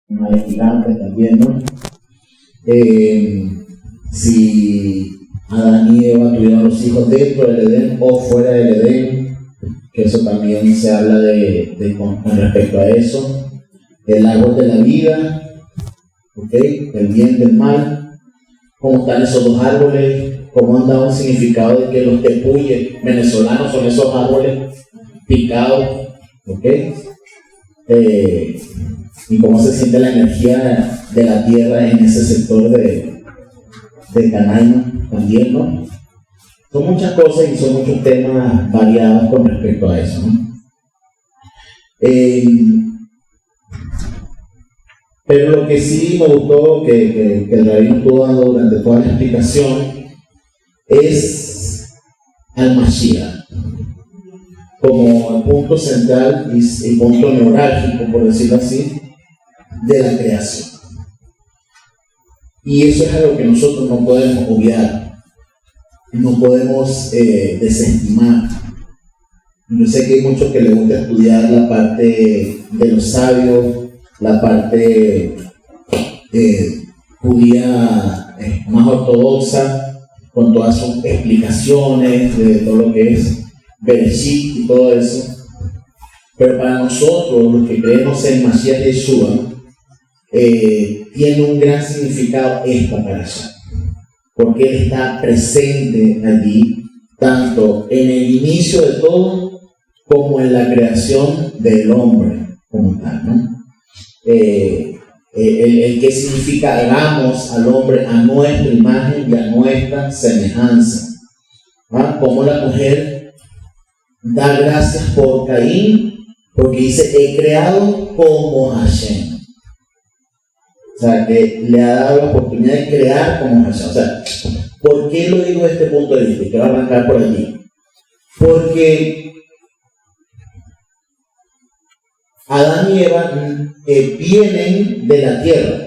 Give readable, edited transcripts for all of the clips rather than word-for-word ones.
animales gigantes también, ¿no? Si Adán y Eva tuvieron los hijos dentro del Edén o fuera del Edén, que eso también se habla con respecto a eso. El árbol de la vida, ¿okay? El bien del mal, cómo están esos dos árboles, cómo han dado un significado de que los tepuyes venezolanos son esos árboles picados, ¿okay? Y cómo se siente la energía de la tierra en ese sector de Canaima también, ¿no? Son muchas cosas y son muchos temas variados con respecto a eso, ¿no? Pero lo que sí me gustó que el rabino estuvo dando durante toda la explicación es al Mashiach como el punto central y punto neurálgico, por decirlo así, de la creación. Y eso es algo que nosotros no podemos obviar, no podemos desestimar. Yo sé que hay muchos que les gusta estudiar la parte de los sabios, la parte judía más ortodoxa, con todas sus explicaciones de todo lo que es Bereshit y todo eso. Pero para nosotros, los que creemos en Mashiach Yeshua, tiene un gran significado esta parasha, porque Él está presente allí, tanto en el inicio de todo, como en la creación del hombre, como tal, ¿no? El que significa hagamos al hombre a nuestra imagen y a nuestra semejanza, ¿va? Como la mujer da gracias por Caín, porque dice, he creado como Hashem. O sea, que le ha dado la oportunidad de crear como Hashem. O sea, ¿por qué lo digo desde este punto de vista? Que va a arrancar por allí. Porque Adán y Eva vienen de la tierra.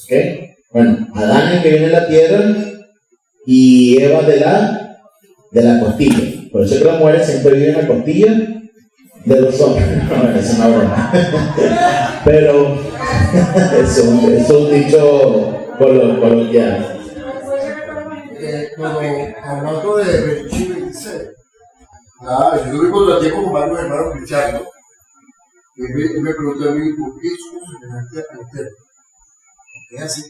¿Okay? Bueno, Adán es el que viene de la tierra y Eva de la costilla. Por eso que las mujeres siempre viven en la costilla de los hombres. No, es una broma. Pero es un dicho coloquial. Hablando de Bereshit 26, yo tuve contratiempo con varios hermanos cristianos. Y me preguntó a mí, ¿por qué somos semejantes al Eterno? Es así.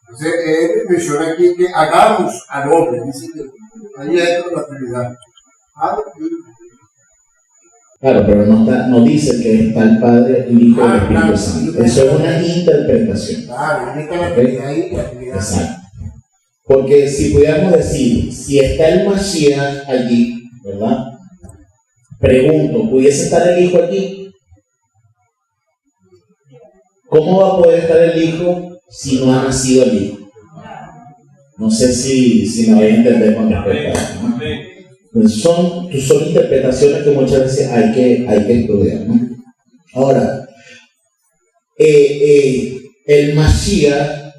Entonces, él menciona aquí que hagamos al hombre, dice que ahí entra la Trinidad. Claro, pero no dice que está el Padre, el Hijo y el Espíritu Santo. Eso es una interpretación. Claro, ahí está la Trinidad ahí, la Trinidad. Exacto. Porque si pudiéramos decir, si está el Mashiach allí, ¿verdad? Pregunto, ¿pudiese estar el Hijo allí? ¿Cómo va a poder estar el Hijo si no ha nacido el Hijo? No sé si me voy a entender con respecto a eso, ¿no? Entonces son interpretaciones que muchas veces hay que estudiar, ¿no? Ahora, el Mashiach,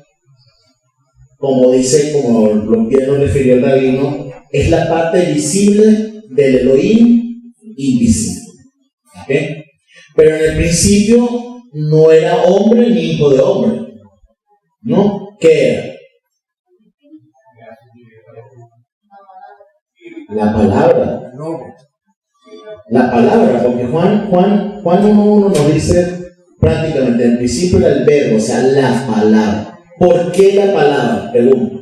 como lo bien nos refirió el rabino, es la parte visible del Elohim invisible. ¿Okay? Pero en el principio no era hombre ni hijo de hombre, ¿no? ¿Qué era? La palabra. La palabra, porque Juan 1:1 nos dice prácticamente, en el principio era el verbo, o sea, la palabra. ¿Por qué la palabra? Pregunto.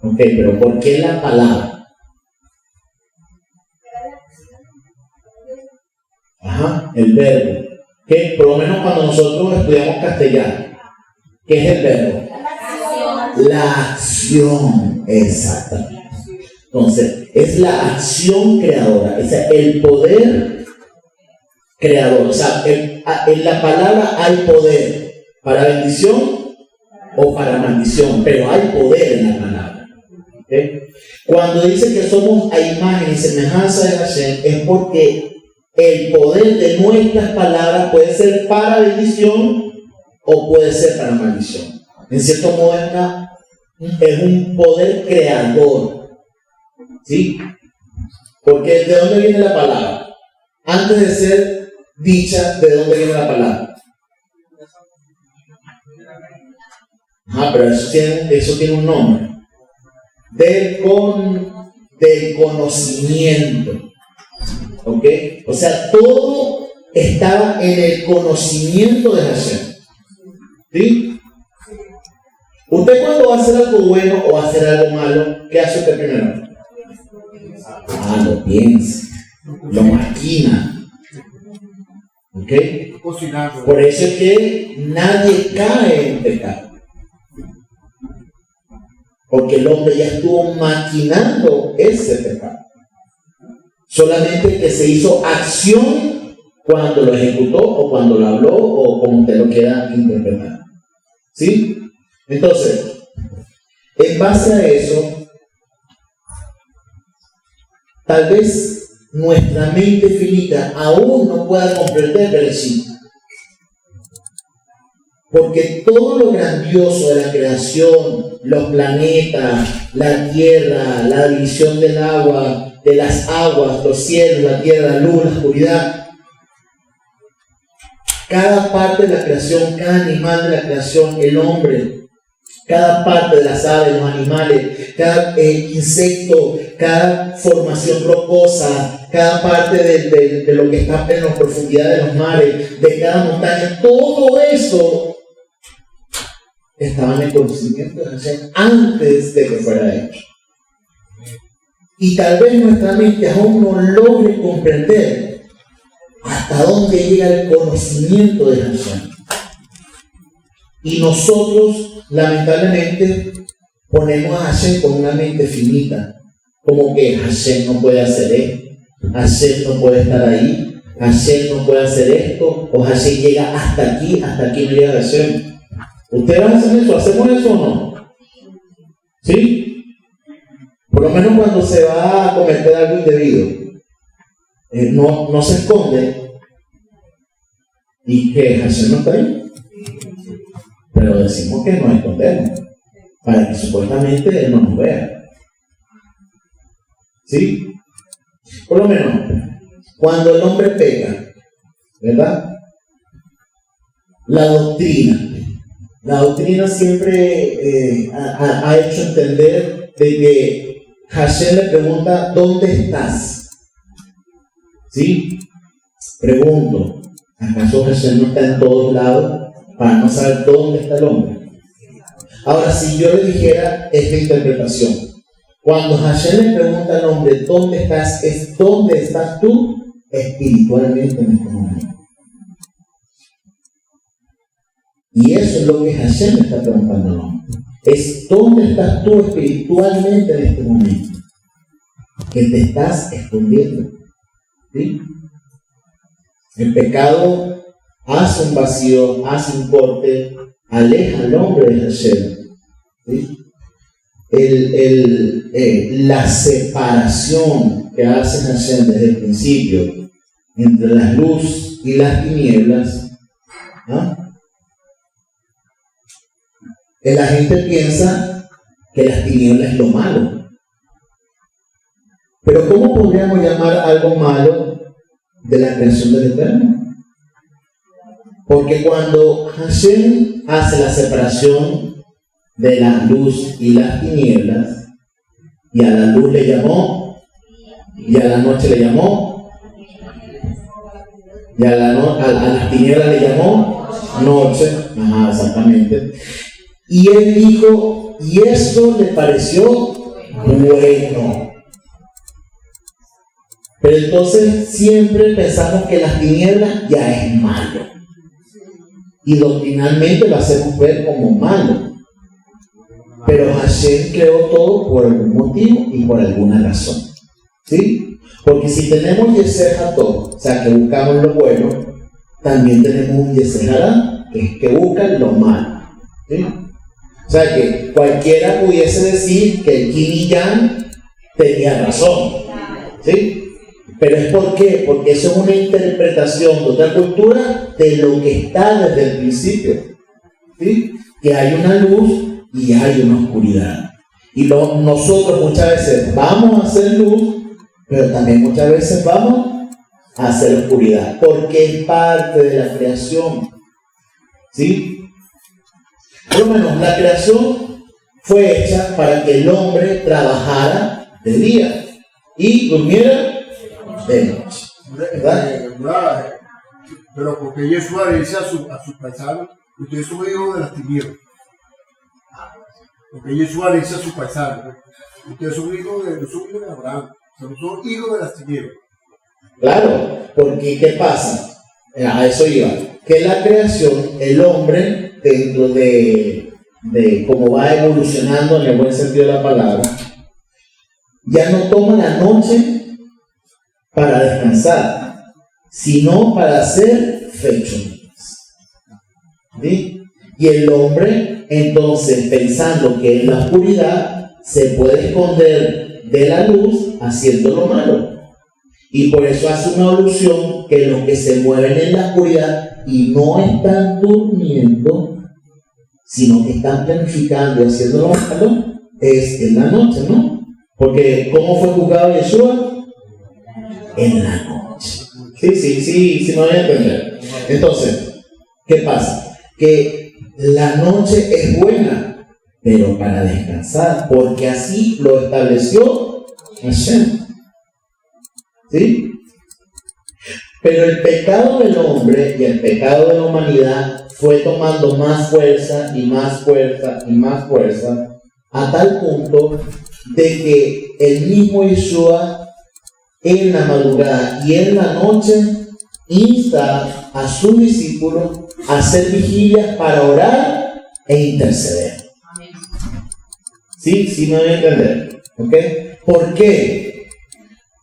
Ok, pero ¿por qué la palabra? Ajá, el verbo. Que por lo menos cuando nosotros estudiamos castellano, ¿qué es el verbo? La acción, exactamente. Entonces, es la acción creadora, es el poder creador. O sea, en la palabra hay poder para bendición o para maldición, pero hay poder en la palabra. ¿Okay? Cuando dice que somos a imagen y semejanza de Hashem, es porque el poder de nuestras palabras puede ser para bendición o puede ser para maldición. En cierto modo es un poder creador, ¿sí? Porque ¿de dónde viene la palabra? Antes de ser dicha, ¿de dónde viene la palabra? Pero eso tiene un nombre. Del conocimiento. ¿Ok? O sea, todo estaba en el conocimiento de Hashem. ¿Sí? Usted cuando va a hacer algo bueno o va a hacer algo malo, ¿qué hace usted primero? Lo piensa, lo maquina. ¿Ok? Por eso es que nadie cae en pecado. Porque el hombre ya estuvo maquinando ese pecado. Solamente que se hizo acción cuando lo ejecutó o cuando lo habló o como usted lo quiera interpretar. ¿Sí? Entonces, en base a eso, tal vez nuestra mente finita aún no pueda comprender Bereshit. Porque todo lo grandioso de la creación, los planetas, la tierra, la división del agua, de las aguas, los cielos, la tierra, la luz, la oscuridad, cada parte de la creación, cada animal de la creación, el hombre, cada parte de las aves, los animales, cada insecto, cada formación rocosa, cada parte de lo que está en la profundidad de los mares, de cada montaña, todo eso estaba en el conocimiento de Hashem antes de que fuera hecho. Y tal vez nuestra mente aún no logre comprender hasta dónde llega el conocimiento de Hashem. Y nosotros, lamentablemente, ponemos a Hashem con una mente finita. Como que Hashem no puede hacer esto, Hashem no puede estar ahí, Hashem no puede hacer esto, o Hashem llega hasta aquí no llega Hashem. ¿Ustedes hacen eso? ¿Hacemos eso o no? ¿Sí? Por lo menos cuando se va a cometer algo indebido, no se esconde y que Hashem no está ahí. Pero decimos que nos escondemos para que supuestamente Él no nos vea. ¿Sí? Por lo menos, cuando el hombre peca, ¿verdad? La doctrina siempre ha hecho entender de que Hashem le pregunta, ¿dónde estás? ¿Sí? Pregunto, ¿acaso Hashem no está en todos lados para no saber dónde está el hombre? Ahora, si yo le dijera esta interpretación, cuando Hashem le pregunta al hombre, ¿dónde estás? Es ¿dónde estás tú espiritualmente en este momento? Y eso es lo que Hashem le está preguntando al hombre. Es ¿dónde estás tú espiritualmente en este momento? Que te estás escondiendo. ¿Sí? El pecado hace un vacío, hace un corte, aleja al hombre de Hashem. ¿Sí? La separación que hace Hashem desde el principio entre la luz y las tinieblas, ¿no? La gente piensa que las tinieblas es lo malo. Pero ¿cómo podríamos llamar algo malo de la creación del Eterno? Porque cuando Hashem hace la separación de la luz y las tinieblas, y a la luz le llamó, y a la noche le llamó, y a las tinieblas le llamó noche, exactamente. Y él dijo, y esto le pareció bueno. Pero entonces siempre pensamos que las tinieblas ya es malo. Y doctrinalmente lo hacemos ver como malo. Pero Hashem creó todo por algún motivo y por alguna razón. ¿Sí? Porque si tenemos Yeser Hatov, o sea que buscamos lo bueno, también tenemos un Yeser Hara, que es que busca lo malo. ¿Sí? O sea que cualquiera pudiese decir que el Yin y Yang tenía razón. ¿Sí? Pero es ¿por qué? Porque eso es una interpretación de otra cultura de lo que está desde el principio. ¿Sí? Que hay una luz y hay una oscuridad. Y nosotros muchas veces vamos a hacer luz pero también muchas veces vamos a hacer oscuridad, porque es parte de la creación. ¿Sí? Por lo menos la creación fue hecha para que el hombre trabajara de día y durmiera de noche. ¿Verdad? Pero porque Yeshua le dice a sus paisanos, ustedes son hijos de las tinieblas. Porque Yeshua le dice a sus paisanos, ustedes son hijos de Abraham, son hijos de las tinieblas. Claro, porque ¿qué pasa? A eso iba. Que la creación, el hombre, dentro de cómo va evolucionando en el buen sentido de la palabra, ya no toma la noche para descansar, sino para hacer fechorías. ¿Sí? Y el hombre, entonces, pensando que en la oscuridad se puede esconder de la luz haciendo lo malo. Y por eso hace una alusión que los que se mueven en la oscuridad y no están durmiendo, sino que están planificando y haciendo lo malo, es en la noche, ¿no? Porque ¿cómo fue juzgado Yeshua? En la noche. Sí, me voy a entender. Entonces, ¿qué pasa? Que la noche es buena, pero para descansar, porque así lo estableció Hashem. ¿Sí? Pero el pecado del hombre y el pecado de la humanidad fue tomando más fuerza y más fuerza y más fuerza, a tal punto de que el mismo Yeshua en la madrugada y en la noche insta a sus discípulos a hacer vigilias para orar e interceder. ¿Sí me voy a entender? ¿Ok? ¿Por qué?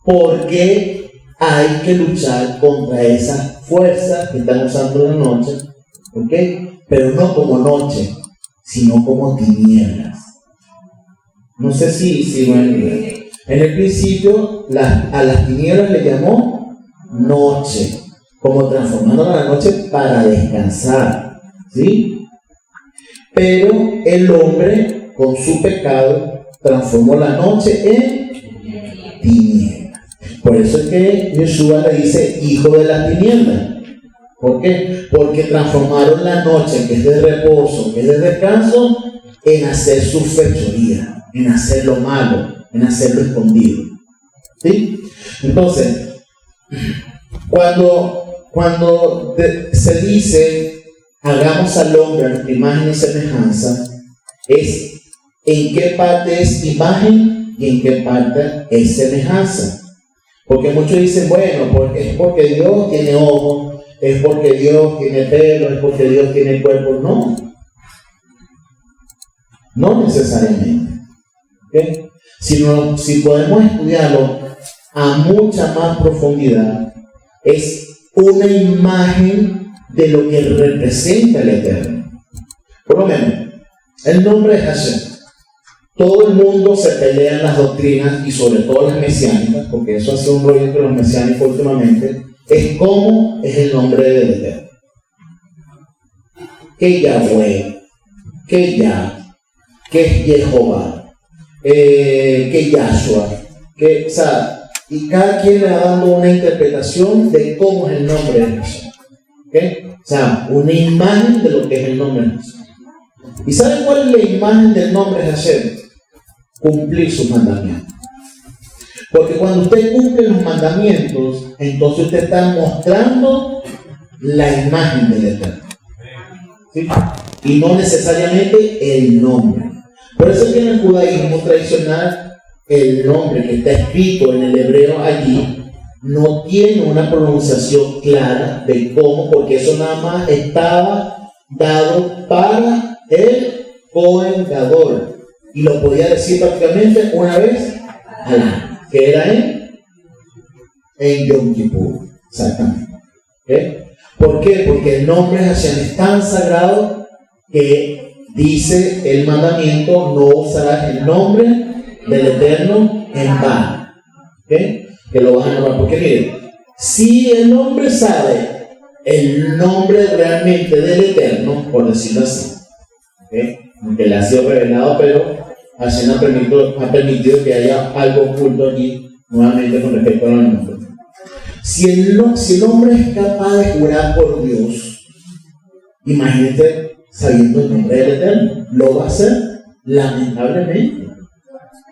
Porque hay que luchar contra esas fuerzas que están usando la noche, ¿ok? Pero no como noche, sino como tinieblas. No sé si me entienden. En el principio, a las tinieblas le llamó noche, como transformando la noche para descansar, ¿sí? Pero el hombre, con su pecado, transformó la noche en tinieblas. Por eso es que Yeshua le dice hijo de la tiniebla. ¿Por qué? Porque transformaron la noche, que es de reposo, que es de descanso, en hacer su fechoría, en hacer lo malo, en hacerlo escondido. ¿Sí? Entonces, cuando se dice hagamos al hombre a nuestra imagen y semejanza, es en qué parte es imagen y en qué parte es semejanza. Porque muchos dicen, bueno, es porque Dios tiene ojos, es porque Dios tiene pelo, es porque Dios tiene cuerpo. No necesariamente. ¿Okay? Si podemos estudiarlo a mucha más profundidad, es una imagen de lo que representa el Eterno. Por lo menos, el nombre de Hashem. Todo el mundo se pelea en las doctrinas y sobre todo las mesiánicas, porque eso ha sido un rollo entre los mesiánicos últimamente, es cómo es el nombre del Eterno. Que Yahweh, que Yah, que Jehová, que Yahshua, o sea, y cada quien le va dando una interpretación de cómo es el nombre de Jesús. ¿Okay? O sea, una imagen de lo que es el nombre de Jesús. ¿Y saben cuál es la imagen del nombre de Hashem? Cumplir sus mandamientos. Porque cuando usted cumple los mandamientos, entonces usted está mostrando la imagen del Eterno. ¿Sí? Y no necesariamente el nombre. Por eso es que en el judaísmo tradicional, el nombre que está escrito en el hebreo allí no tiene una pronunciación clara de cómo, porque eso nada más estaba dado para el Cohen Gadol. Y lo podía decir prácticamente una vez al año, que era en Yom Kippur. Exactamente. ¿Okay? ¿Por qué? Porque el nombre de Hashem es tan sagrado que dice el mandamiento: no usarás el nombre del Eterno en vano. ¿Okay? Que lo vas a nombrar. Porque miren, si el hombre sabe el nombre realmente del Eterno, por decirlo así, ¿okay? Aunque le ha sido revelado, pero Hashem ha permitido que haya algo oculto allí, nuevamente con respecto a los nombres. Si el hombre es capaz de jurar por Dios, imagínate sabiendo el nombre del Eterno, lo va a hacer lamentablemente.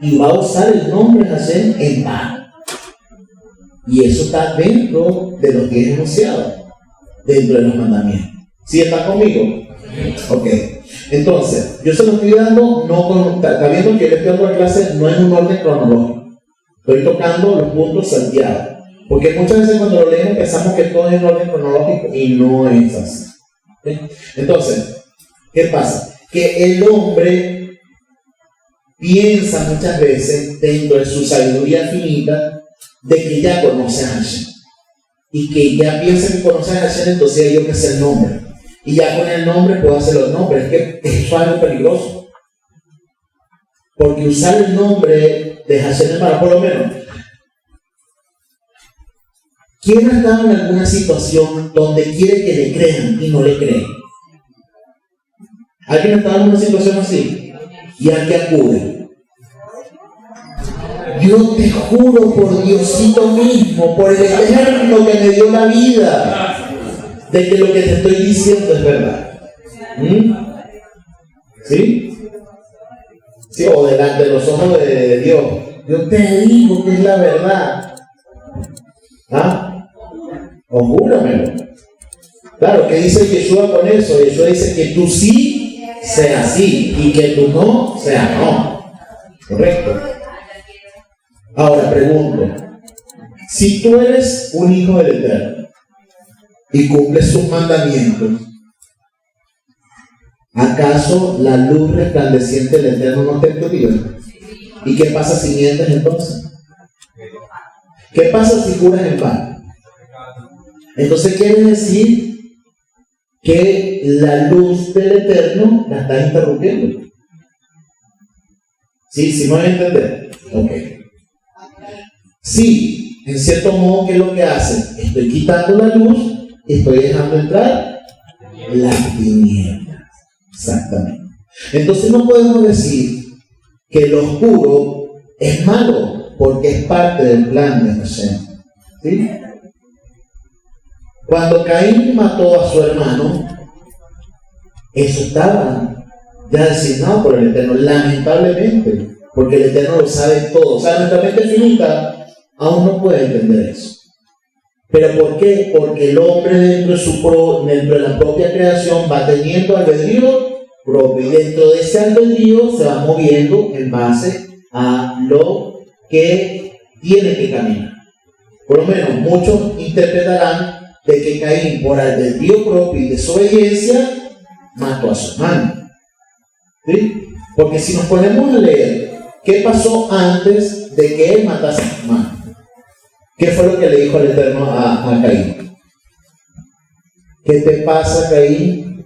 Y va a usar el nombre de Hashem en vano. Y eso está dentro de los 10 enunciados, dentro de los mandamientos. ¿Sí está conmigo? Ok. Entonces, yo se lo estoy dando, está viendo que yo estoy dando la clase no en un orden cronológico. Estoy tocando los puntos salteados. Porque muchas veces cuando lo leemos pensamos que todo es en orden cronológico y no es así. ¿Sí? Entonces, ¿qué pasa? Que el hombre piensa muchas veces, dentro de su sabiduría finita, de que ya conoce a Hashem. Y que ya piensa que conoce a Hashem, entonces yo que sé el nombre. Y ya con el nombre puedo hacer los nombres. Es que es algo peligroso. Porque usar el nombre de Hashem para, por lo menos, ¿quién ha estado en alguna situación donde quiere que le crean y no le creen? ¿Alguien ha estado en una situación así? ¿Y a qué acude? Yo te juro por Diosito mismo, por el Eterno que me dio la vida, de que lo que te estoy diciendo es verdad. ¿Sí? Sí, o delante de los ojos de Dios. Yo te digo que es la verdad. ¿Ah? O júramelo. Claro, ¿qué dice Yeshua con eso? Yeshua dice que tú sí sea sí y que tú no sea no. ¿Correcto? Ahora pregunto, si tú eres un hijo del Eterno y cumples sus mandamientos, ¿acaso la luz resplandeciente del Eterno no te en tu vida? ¿Y qué pasa si mientes entonces? ¿Qué pasa si juras en vano? Entonces quiere decir que la luz del Eterno la está interrumpiendo. ¿Sí? ¿Sí me van a entender? Ok. Sí, en cierto modo, ¿qué es lo que hace? Estoy quitando la luz, estoy dejando entrar las tinieblas. Exactamente. Entonces no podemos decir que lo oscuro es malo, porque es parte del plan de Hashem. ¿Sí? Cuando Caín mató a su hermano, eso estaba ya designado por el Eterno, lamentablemente, porque el Eterno lo sabe todo. O sea, nuestra mente finita aún no puede entender eso. ¿Pero por qué? Porque el hombre dentro de la propia creación va teniendo albedrío propio, y dentro de ese albedrío se va moviendo en base a lo que tiene que caminar. Por lo menos muchos interpretarán de que Caín, por albedrío propio y desobediencia, mató a su hermano. ¿Sí? Porque si nos ponemos a leer qué pasó antes de que él matase a su hermano, ¿qué fue lo que le dijo el Eterno a Caín? ¿Qué te pasa, Caín?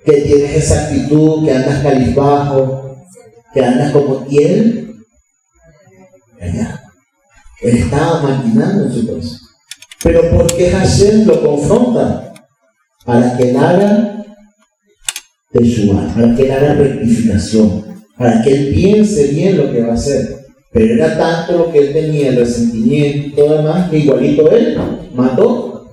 Que tienes esa actitud, que andas cabizbajo, que andas como él. Él estaba maquinando en su corazón. Pero ¿por qué Hashem lo confronta? Para que él haga teshuva, para que él haga rectificación, para que él piense bien lo que va a hacer. Pero era tanto lo que él tenía, el resentimiento y todo lo demás, que igualito él mató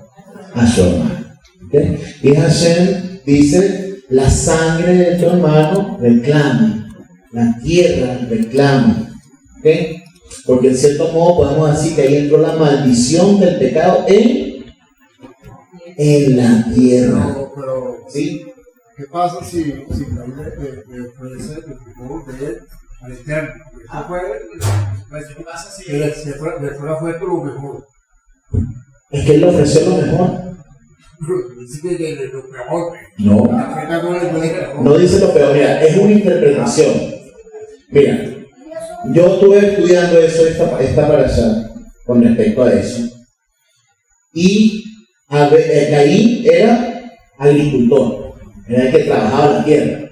a su hermano. ¿Okay? Y Hashem dice, la sangre de tu hermano reclama, la tierra reclama. ¿Okay? Porque en cierto modo podemos decir que ahí entró la maldición del pecado en la tierra. Pero ¿sí? ¿Qué pasa si Caín le ofrece el favor de él al Eterno? ¿Qué pasa si Le fuera fuerte lo mejor. Es que él le ofreció lo mejor. Dice que lo peor. No dice lo peor, mira, es una interpretación. Mira, yo estuve estudiando eso, esta parasha, con respecto a eso. Y Caín era agricultor, era el que trabajaba la tierra.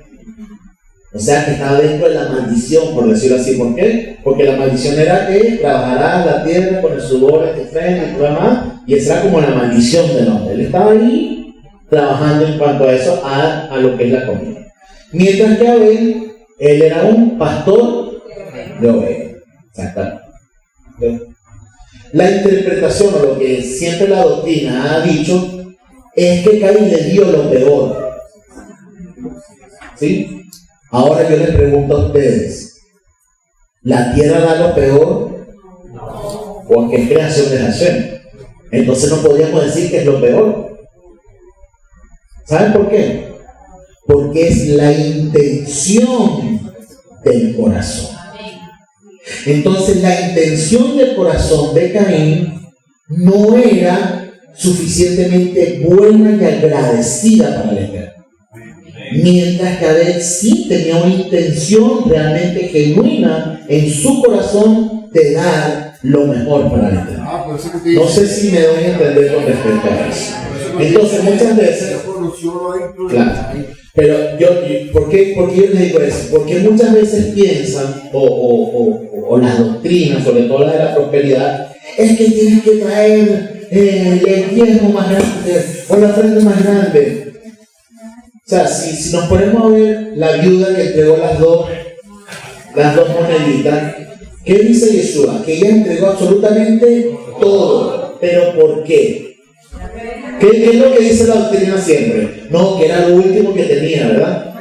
O sea que estaba dentro de la maldición, por decirlo así. ¿Por qué? Porque la maldición era que trabajará la tierra con el sudor de tu frente y todo demás, y esa era como la maldición del hombre. Él estaba ahí trabajando en cuanto a eso, a lo que es la comida. Mientras que Abel, él era un pastor de ovejas. Exactamente. la interpretación o lo que siempre la doctrina ha dicho es que Caín le dio lo peor. ¿Sí? Ahora yo les pregunto a ustedes, ¿la tierra da lo peor? ¿O es que es creación de Hashem? Entonces no podríamos decir que es lo peor. ¿Saben por qué? Porque es la intención del corazón. Entonces la intención del corazón de Caín no era suficientemente buena y agradecida para el Eterno. Mientras que Abel sí tenía una intención realmente genuina en su corazón de dar lo mejor para el Eterno. No sé si me doy a entender con respecto a eso. Entonces muchas veces, claro, pero ¿por qué yo les digo eso? Porque muchas veces piensan, o las doctrinas, sobre todo la de la prosperidad, es que tienes que traer el diezmo más grande o la ofrenda más grande. O sea, si nos ponemos a ver la viuda que entregó las dos moneditas, ¿qué dice Yeshua? Que ella entregó absolutamente todo. ¿Pero por qué? ¿Qué es lo que dice la doctrina siempre? No, que era lo último que tenía, ¿verdad?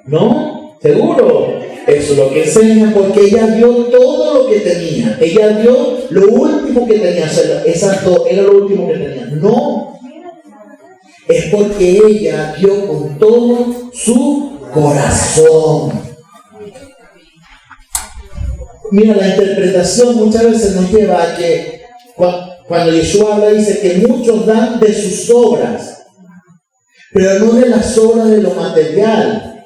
¿No? ¿Seguro? Eso es lo que enseña, porque ella dio todo lo que tenía. Ella dio lo último que tenía. O sea, esas dos era lo último que tenía. No. Es porque ella dio con todo su corazón. Mira, la interpretación muchas veces nos lleva a que cuando Yeshua habla, dice que muchos dan de sus obras, pero no de las obras de lo material,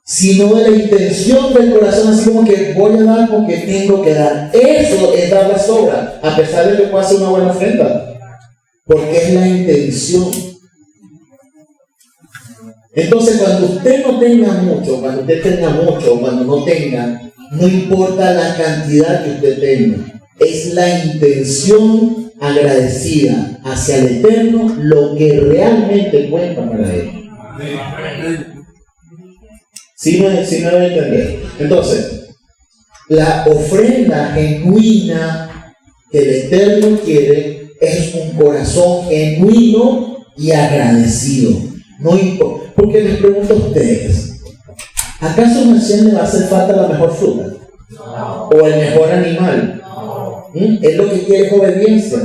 sino de la intención del corazón, así como que voy a dar porque tengo que dar. Eso es dar las obras, a pesar de que pueda ser una buena ofrenda, porque es la intención. Entonces, cuando usted no tenga mucho, cuando usted tenga mucho, o cuando no tenga, no importa la cantidad que usted tenga, es la intención agradecida hacia el Eterno lo que realmente cuenta para él. ¿Sí me debe entender? Entonces, la ofrenda genuina que el Eterno quiere es un corazón genuino y agradecido. No importa. Porque les pregunto a ustedes, ¿acaso a Mashiach le va a hacer falta la mejor fruta? No. ¿O el mejor animal? No. Él lo que quiere es obediencia.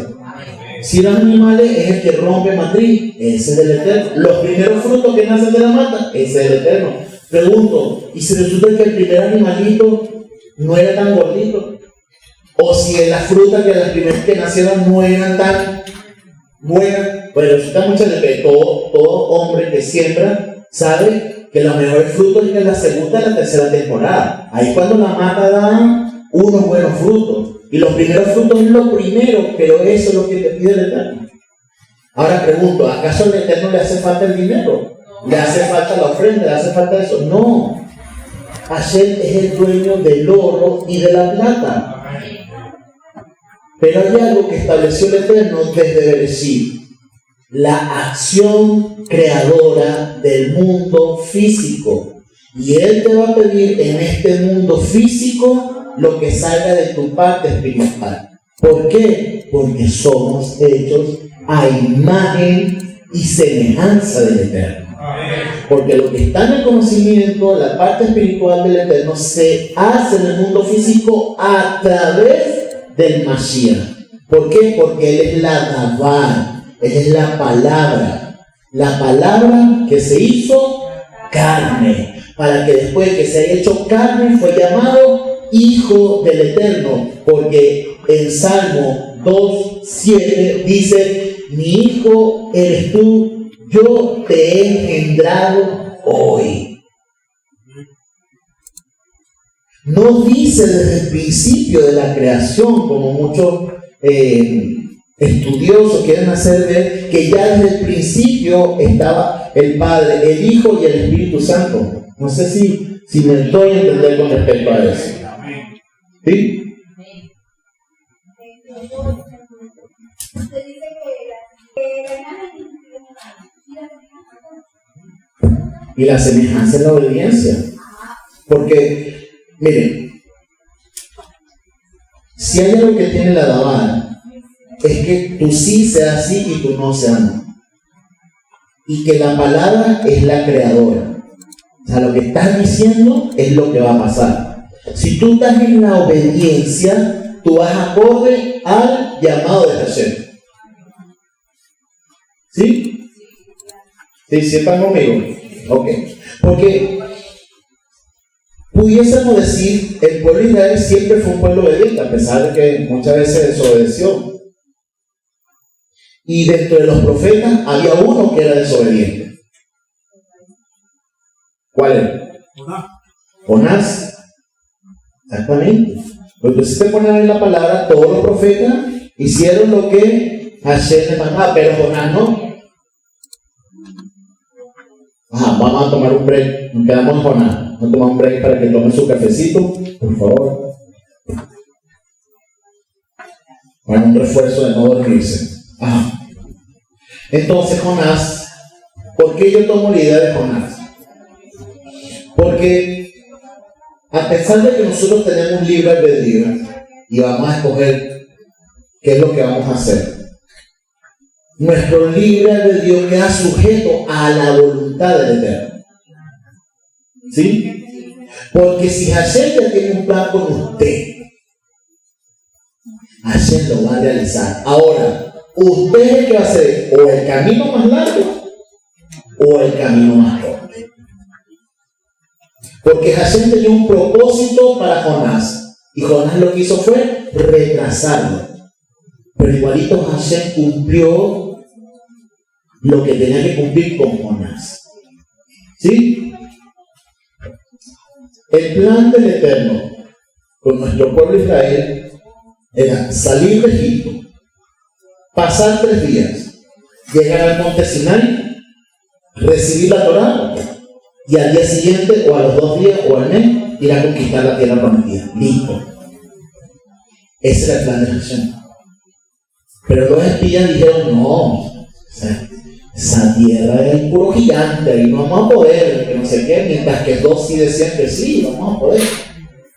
Si los animales es el que rompe matriz, ese es el Eterno. Los primeros frutos que nacen de la mata, ese es el Eterno. Pregunto, ¿y si resulta que el primer animalito no era tan gordito? ¿O si las frutas que las primeras que nacieron no eran tan buenas? Pues resulta mucho de que todo hombre que siembra sabe que los mejores frutos es en la segunda y la tercera temporada. Ahí cuando la mata da unos buenos frutos. Y los primeros frutos es lo primero, pero eso es lo que te pide el Eterno. Ahora pregunto, ¿acaso al Eterno le hace falta el dinero? ¿Le hace falta la ofrenda? ¿Le hace falta eso? No. Hashem es el dueño del oro y de la plata. Pero hay algo que estableció el Eterno desde Bereshit. La acción creadora del mundo físico. Y Él te va a pedir en este mundo físico lo que salga de tu parte espiritual. ¿Por qué? Porque somos hechos a imagen y semejanza del Eterno. Porque lo que está en el conocimiento, la parte espiritual del Eterno, se hace en el mundo físico a través del Mashiach. ¿Por qué? Porque Él es la Davar. Él es la palabra que se hizo carne, para que después que se haya hecho carne fue llamado Hijo del Eterno, porque en Salmo 2:7 dice: mi hijo eres tú, yo te he engendrado hoy. No dice desde el principio de la creación, como muchos estudiosos quieren hacer ver, que ya desde el principio estaba el Padre, el Hijo y el Espíritu Santo. No sé si me estoy a entender con respecto a eso. ¿Sí? Y la semejanza es la obediencia. Porque, miren, Si hay algo que tiene la Dabal, es que tu sí sea sí y tu no sea no. Y que la palabra es la creadora. O sea, lo que estás diciendo es lo que va a pasar. Si tú estás en la obediencia, tú vas acorde al llamado de Hashem. ¿Sí? ¿Sí están conmigo? Ok. Porque pudiésemos decir, el pueblo de Israel siempre fue un pueblo obediente, a pesar de que muchas veces desobedeció. Y dentro de los profetas había uno que era desobediente. ¿Cuál era? Jonás. Exactamente. Entonces te ponen en la palabra, todos los profetas hicieron lo que Hashem les mandaba, pero Jonás no. Vamos a tomar un break. Nos quedamos en Jonás. Vamos a tomar un break para que tome su cafecito, por favor. Para un refuerzo de no dormirse. Entonces Jonás, ¿por qué yo tomo la idea de Jonás? Porque a pesar de que nosotros tenemos libre albedrío y vamos a escoger qué es lo que vamos a hacer, nuestro libre albedrío queda sujeto a la voluntad del Eterno. ¿Sí? Porque si Hashem ya tiene un plan con usted, Hashem lo va a realizar. Ahora, usted es el que va a hacer o el camino más largo o el camino más corto. Porque Hashem tenía un propósito para Jonás. Y Jonás lo que hizo fue retrasarlo. Pero igualito Hashem cumplió lo que tenía que cumplir con Jonás. ¿Sí? El plan del Eterno con nuestro pueblo Israel era salir de Egipto, pasar 3 días, llegar al monte Sinai, recibir la Torá y al día siguiente o a los 2 días o al mes ir a conquistar la tierra prometida. Listo. Ese era el plan de Hashem. Pero los espías dijeron, no, esa tierra es puro gigante y no vamos a poder, que no sé qué, mientras que 2 sí decían que sí, vamos a poder.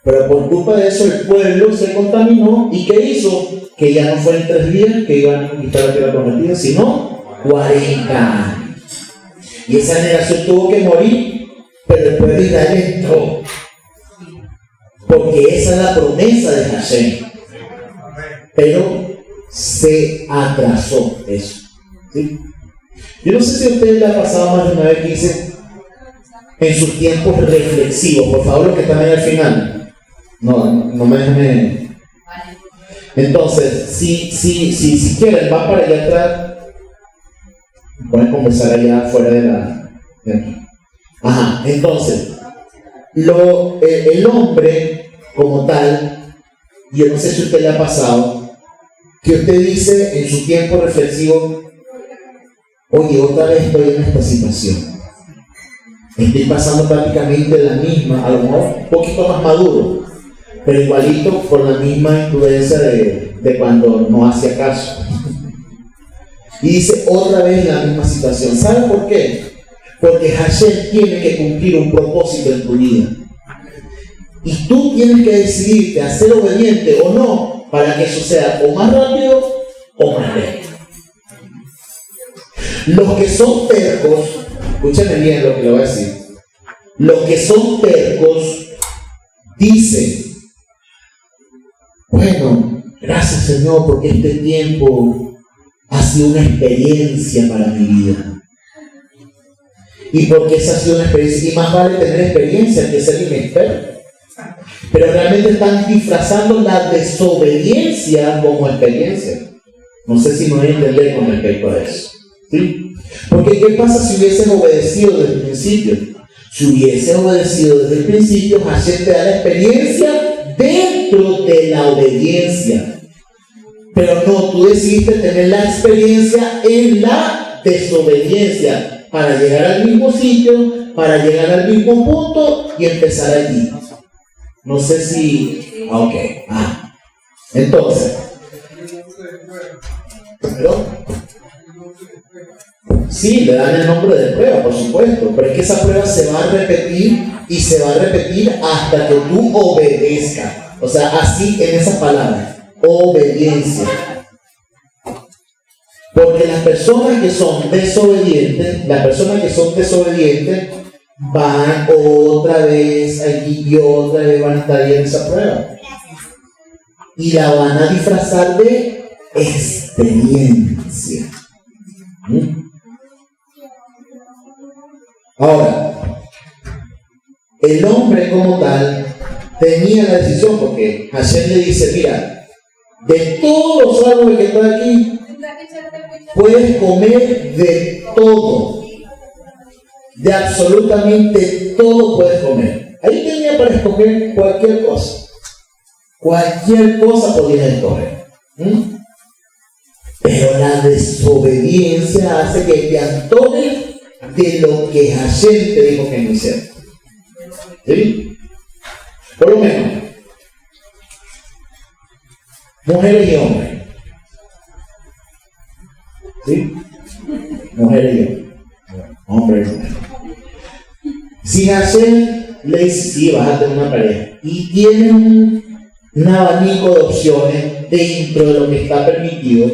Pero por culpa de eso el pueblo se contaminó. ¿Y qué hizo? Que ya no fue en 3 días que iban a conquistar la tierra prometida, sino 40 años. Y esa generación tuvo que morir, pero el pueblo de Israel entró. Porque esa es la promesa de Hashem. Pero se atrasó eso. ¿Sí? Yo no sé si a ustedes les ha pasado más de una vez que dicen en sus tiempos reflexivos. Por favor, los que están ahí al final. No me dejen. Entonces, si quieren, van para allá atrás. Pueden conversar allá afuera de aquí. Entonces, el hombre como tal, yo no sé si a usted le ha pasado, que usted dice en su tiempo reflexivo, oye, otra vez estoy en esta situación. Estoy pasando prácticamente la misma, a lo mejor un poquito más maduro, pero igualito con la misma influencia de cuando no hacía caso. Y dice otra vez la misma situación. ¿Sabe por qué? Porque Hashem tiene que cumplir un propósito en tu vida. Y tú tienes que decidirte a ser obediente o no, para que eso sea o más rápido o más lento. Los que son tercos, escúchenme bien lo que le voy a decir. Los que son tercos dicen, bueno, gracias Señor porque este tiempo ha sido una experiencia para mi vida. Y porque esa ha sido una experiencia, y más vale tener experiencia que ser inexperto. Pero realmente están disfrazando la desobediencia como experiencia. No sé si me voy a entender con respecto a eso. ¿Sí? Porque ¿qué pasa si hubiesen obedecido desde el principio? Si hubiesen obedecido desde el principio, Hashem te da la experiencia dentro de la obediencia. Pero no, tú decidiste tener la experiencia en la desobediencia para llegar al mismo sitio, para llegar al mismo punto y empezar allí. No sé si... Ok. Entonces... ¿Perdón? Sí, le dan el nombre de prueba, por supuesto, pero es que esa prueba se va a repetir y se va a repetir hasta que tú obedezcas. O sea, así en esa palabra. obediencia. Porque las personas que son desobedientes, van otra vez allí y otra vez van a estar ahí en esa prueba. Y la van a disfrazar de experiencia. Ahora, el hombre como tal tenía la decisión, porque Hashem le dice, mira, de todos los árboles que están aquí, puedes comer de todo. De absolutamente todo puedes comer. Ahí tenía para escoger cualquier cosa. Cualquier cosa podías escoger. Pero la desobediencia hace que te antojes de lo que Hashem te dijo que no hicieras. ¿Sí? Por lo menos, mujeres y hombres. ¿Sí? Mujeres y hombres. Hombres y hombres. Si Hashem le dice, sí, vas a tener una pareja, y tienen un abanico de opciones dentro de lo que está permitido,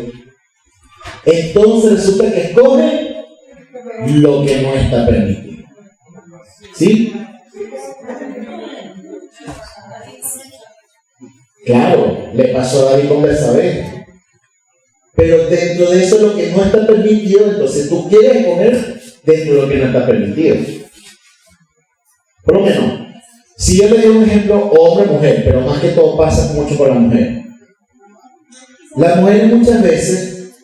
entonces resulta que escoge lo que no está permitido. ¿Sí? Claro, le pasó a David con Betsabé. Pero dentro de eso lo que no está permitido, entonces tú quieres escoger dentro de lo que no está permitido. Por lo menos, si yo le doy un ejemplo hombre-mujer, pero más que todo pasa mucho con la mujer. La mujer muchas veces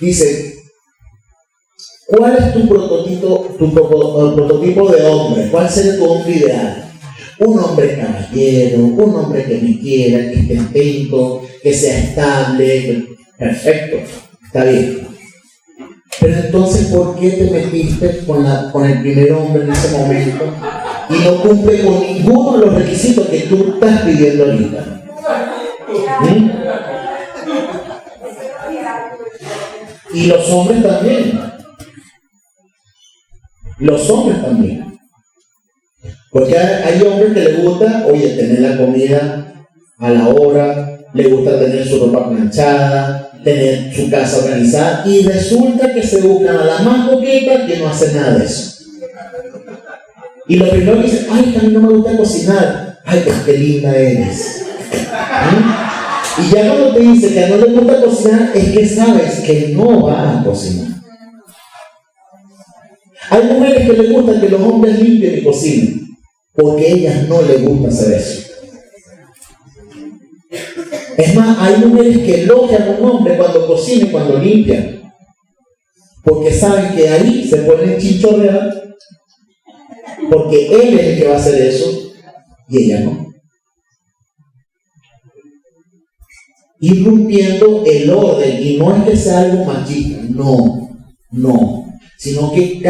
dice, ¿cuál es tu prototipo de hombre? ¿Cuál sería tu hombre ideal? Un hombre caballero, un hombre que me quiera, que esté atento, que sea estable. Perfecto, está bien. Pero entonces, ¿por qué te metiste con el primer hombre en ese momento y no cumple con ninguno de los requisitos que tú estás pidiendo ahorita? Y los hombres también. Los hombres también. Porque hay hombres que les gusta, oye, tener la comida a la hora, le gusta tener su ropa planchada, tener su casa organizada, y resulta que se buscan a la más coqueta que no hace nada de eso. Y lo primero que dicen, ay, a mí no me gusta cocinar, ay, pues qué linda eres. Y ya cuando te dice que no le gusta cocinar, es que sabes que no va a cocinar. Hay mujeres que les gusta que los hombres limpien y cocinen, porque a ellas no les gusta hacer eso. Es más, hay mujeres que elogian a un hombre cuando cocina y cuando limpia, porque saben que ahí se pueden chinchorrear, porque él es el que va a hacer eso y ella no. Irrumpiendo el orden, y no es que sea algo machista, no, sino que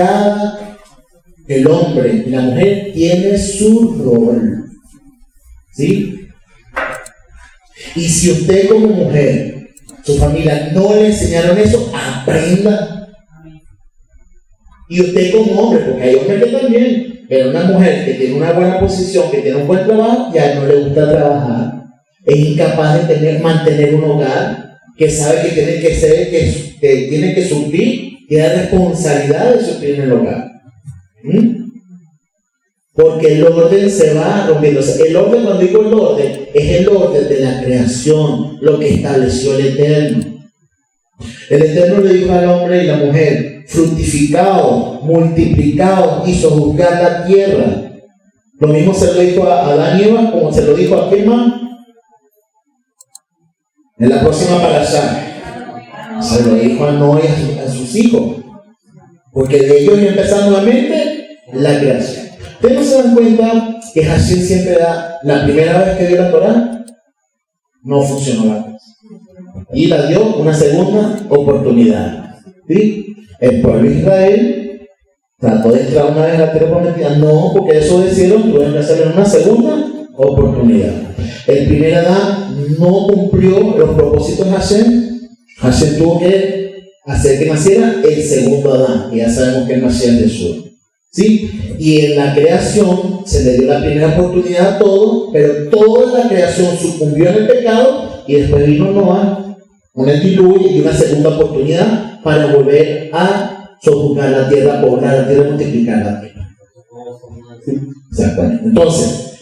el hombre y la mujer tiene su rol, ¿sí? Y si usted como mujer, su familia no le enseñaron eso, aprenda. Y usted como hombre, porque hay hombres que también, pero una mujer que tiene una buena posición, que tiene un buen trabajo, ya no le gusta trabajar, es incapaz de mantener un hogar, que sabe que tiene que ser, que tiene que suplir, tiene la responsabilidad de suplir en el hogar. Porque el orden se va rompiendo. El orden, cuando digo el orden, es el orden de la creación, lo que estableció el Eterno. El Eterno le dijo al hombre y la mujer, fructificaos, multiplicaos, hizo juzgar la tierra. Lo mismo se lo dijo a Adán y Eva, como se lo dijo a quién más. En la próxima parashá, se lo dijo a Noé y a sus hijos. Porque de ellos iba a empezar nuevamente la creación. ¿Ustedes no se dan cuenta que Hashem siempre da, la primera vez que dio la Torah, no funcionó la cosa? Y la dio una segunda oportunidad. ¿Sí? El pueblo de Israel trató de entrar una vez a la tierra prometida. No, porque eso decidieron, tuvieron que hacerlo en una segunda oportunidad. El primer Adán no cumplió los propósitos de Hashem. Hashem tuvo que hacer que naciera el segundo Adán, que ya sabemos que nacía en Jesús. ¿Sí? Y en la creación se le dio la primera oportunidad a todo, pero toda la creación sucumbió en el pecado y después vino Noah, un diluvio y una segunda oportunidad para volver a sojuzgar la tierra, poblar la tierra, multiplicar la tierra. ¿Sí? Exactamente. Entonces,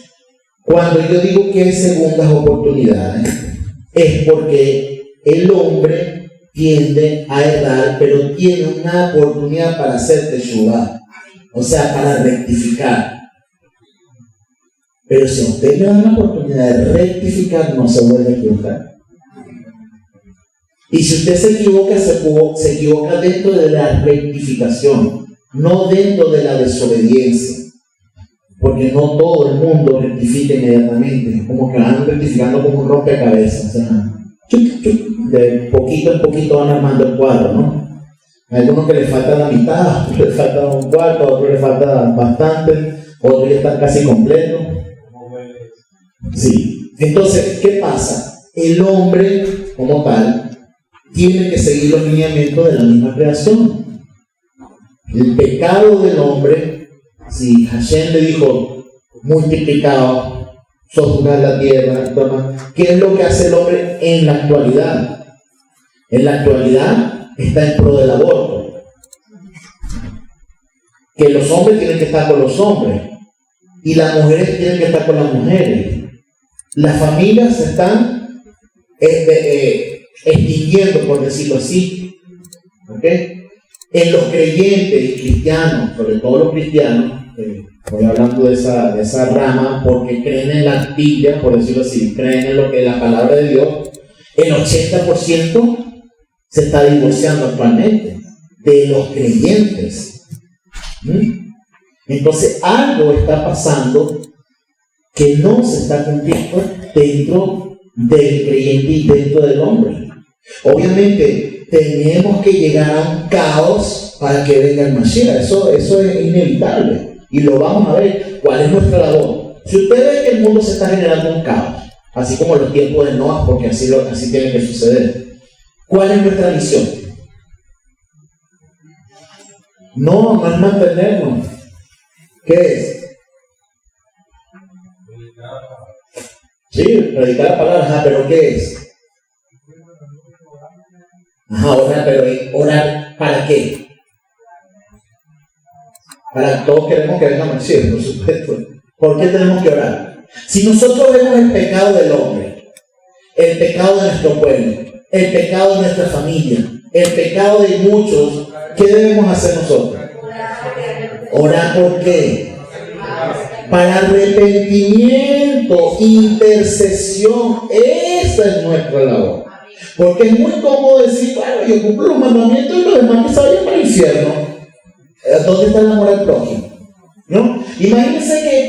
cuando yo digo que hay segundas oportunidades, es porque el hombre tiende a errar, pero tiene una oportunidad para hacer teshuvá, o sea, para rectificar. Pero si a usted le dan la oportunidad de rectificar, no se vuelve a equivocar. Y si usted se equivoca, se equivoca dentro de la rectificación, no dentro de la desobediencia. Porque no todo el mundo rectifica inmediatamente. Es como que van rectificando como un rompecabezas. O sea, de poquito en poquito van armando el cuadro, ¿no? Hay algunos que le falta la mitad, otros le falta un cuarto, a otros le falta bastante, otros ya están casi completos. Sí. Entonces, ¿qué pasa? El hombre, como tal, tiene que seguir los lineamientos de la misma creación. El pecado del hombre, si Hashem le dijo multiplicado, sojuzgar la tierra, ¿qué es lo que hace el hombre en la actualidad? En la actualidad está en pro del aborto. Que los hombres tienen que estar con los hombres y las mujeres tienen que estar con las mujeres. Las familias se están extinguiendo, por decirlo así. ¿Ok? En los creyentes y cristianos, sobre todo los cristianos, voy hablando de esa rama porque creen en la Biblia, por decirlo así, creen en lo que es la palabra de Dios, el 80% se está divorciando actualmente de los creyentes. Entonces algo está pasando que no se está cumpliendo dentro del creyente y dentro del hombre. Obviamente tenemos que llegar a un caos para que venga el Mashiach. Eso es inevitable y lo vamos a ver. ¿Cuál es nuestra labor? Si usted ve que el mundo se está generando un caos, así como en los tiempos de Noah, porque así tiene que suceder, ¿cuál es nuestra misión? No es mantenernos. ¿Qué es? Sí, predicar la palabra, pero ¿qué es? Orar, pero ¿orar para qué? Para todos queremos que venga Mashiach, por supuesto. ¿Por qué tenemos que orar? Si nosotros vemos el pecado del hombre, el pecado de nuestro pueblo, el pecado de nuestra familia, el pecado de muchos, ¿qué debemos hacer nosotros? Orar ¿por qué? Para arrepentimiento, intercesión. Esa es nuestra labor. Porque es muy cómodo decir, bueno, yo cumplo los mandamientos y los demás que se vayan para el infierno. ¿Dónde está el amor al prójimo? ¿No? Imagínense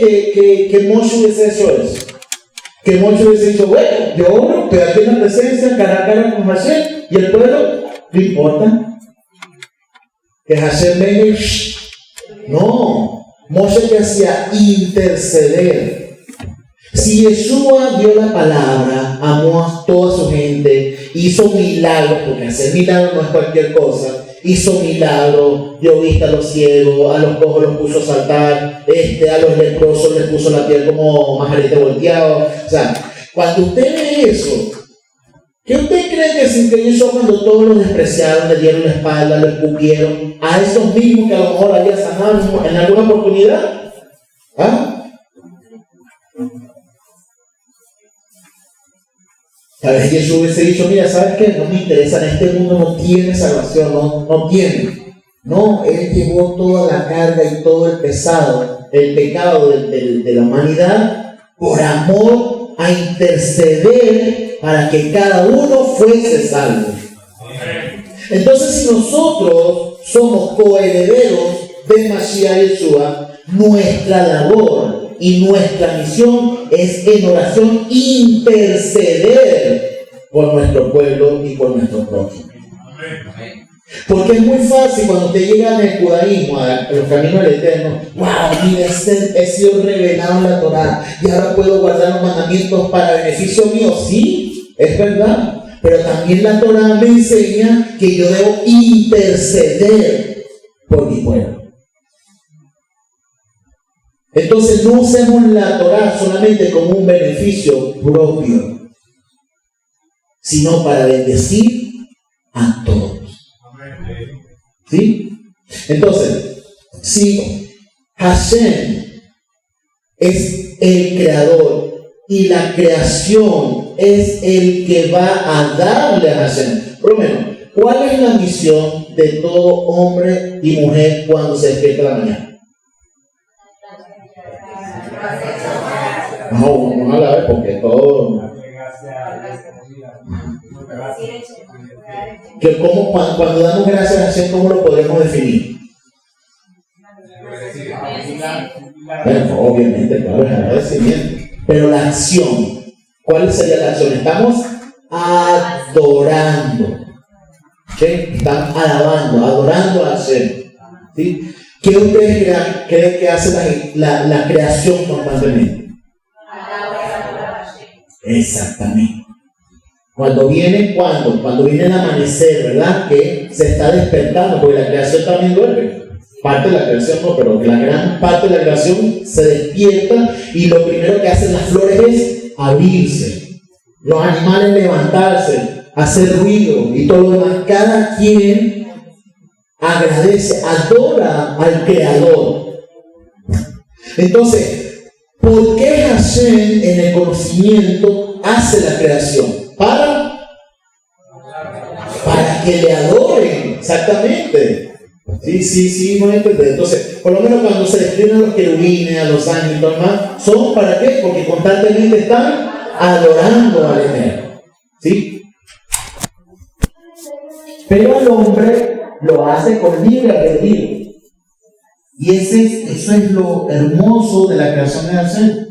que Moshe hubiese hecho eso. Que Moshe hubiese dicho, bueno, yo oro, pero aquí en la presencia, cara a cara con Hashem, y el pueblo, no importa. Que Hashem venga y... No. Moshe que hacía interceder. Si Yeshua dio la palabra, amó a toda su gente, hizo milagros, porque hacer milagros no es cualquier cosa, hizo milagros, dio vista a los ciegos, a los cojos los puso a saltar, a los leprosos les puso la piel como majarete volteado. O sea, cuando usted ve eso, ¿qué usted cree que se hizo cuando todos los despreciaron, le dieron la espalda, lo escupieron? A esos mismos que a lo mejor había sanado en alguna oportunidad. Tal vez Jesús hubiese dicho, mira, ¿sabes qué? No me interesa, en este mundo no tiene salvación, no tiene. No, Él llevó toda la carga y todo el pesado, el pecado de la humanidad, por amor a interceder para que cada uno fuese salvo. Entonces, si nosotros somos coherederos de Mashiach Yeshua, nuestra labor y nuestra misión es en oración interceder por nuestro pueblo y por nuestro prójimo. Porque es muy fácil cuando usted llega en el judaísmo, a los caminos del Eterno, wow, mira, he sido revelado en la Torah y ahora puedo guardar los mandamientos para beneficio mío. Sí, es verdad. Pero también la Torah me enseña que yo debo interceder por mi pueblo. Entonces no usemos la Torah solamente como un beneficio propio. sino para bendecir a todos. ¿Sí? Entonces, si Hashem es el creador y la creación es el que va a darle a Hashem, por lo menos, ¿cuál es la misión de todo hombre y mujer cuando se despierta en la mañana? No, vamos a la vez porque todo. Que como cuando damos gracias a Hashem, ¿cómo lo podemos definir? Bueno, obviamente, claro, es agradecimiento. Pero la acción, ¿cuál sería la acción? Estamos adorando. ¿Sí? Están alabando, adorando a Hashem. ¿Sí? ¿Qué ustedes creen que hace la creación constantemente? Exactamente. Cuando viene el amanecer, ¿verdad? Que se está despertando, porque la creación también duerme. Parte de la creación no, pero la gran parte de la creación se despierta y lo primero que hacen las flores es abrirse. Los animales levantarse, hacer ruido y todo lo demás. Cada quien agradece, adora al Creador. Entonces, ¿por qué Hashem en el conocimiento hace la creación? Para que le adoren, exactamente. Sí, no entiendes. Entonces, por lo menos cuando se describen a los querubines, a los ángeles y todo demás, ¿son para qué? Porque constantemente están adorando al Eterno. ¿Sí? Pero el hombre lo hace con libre albedrío. Y eso es lo hermoso de la creación de Hashem.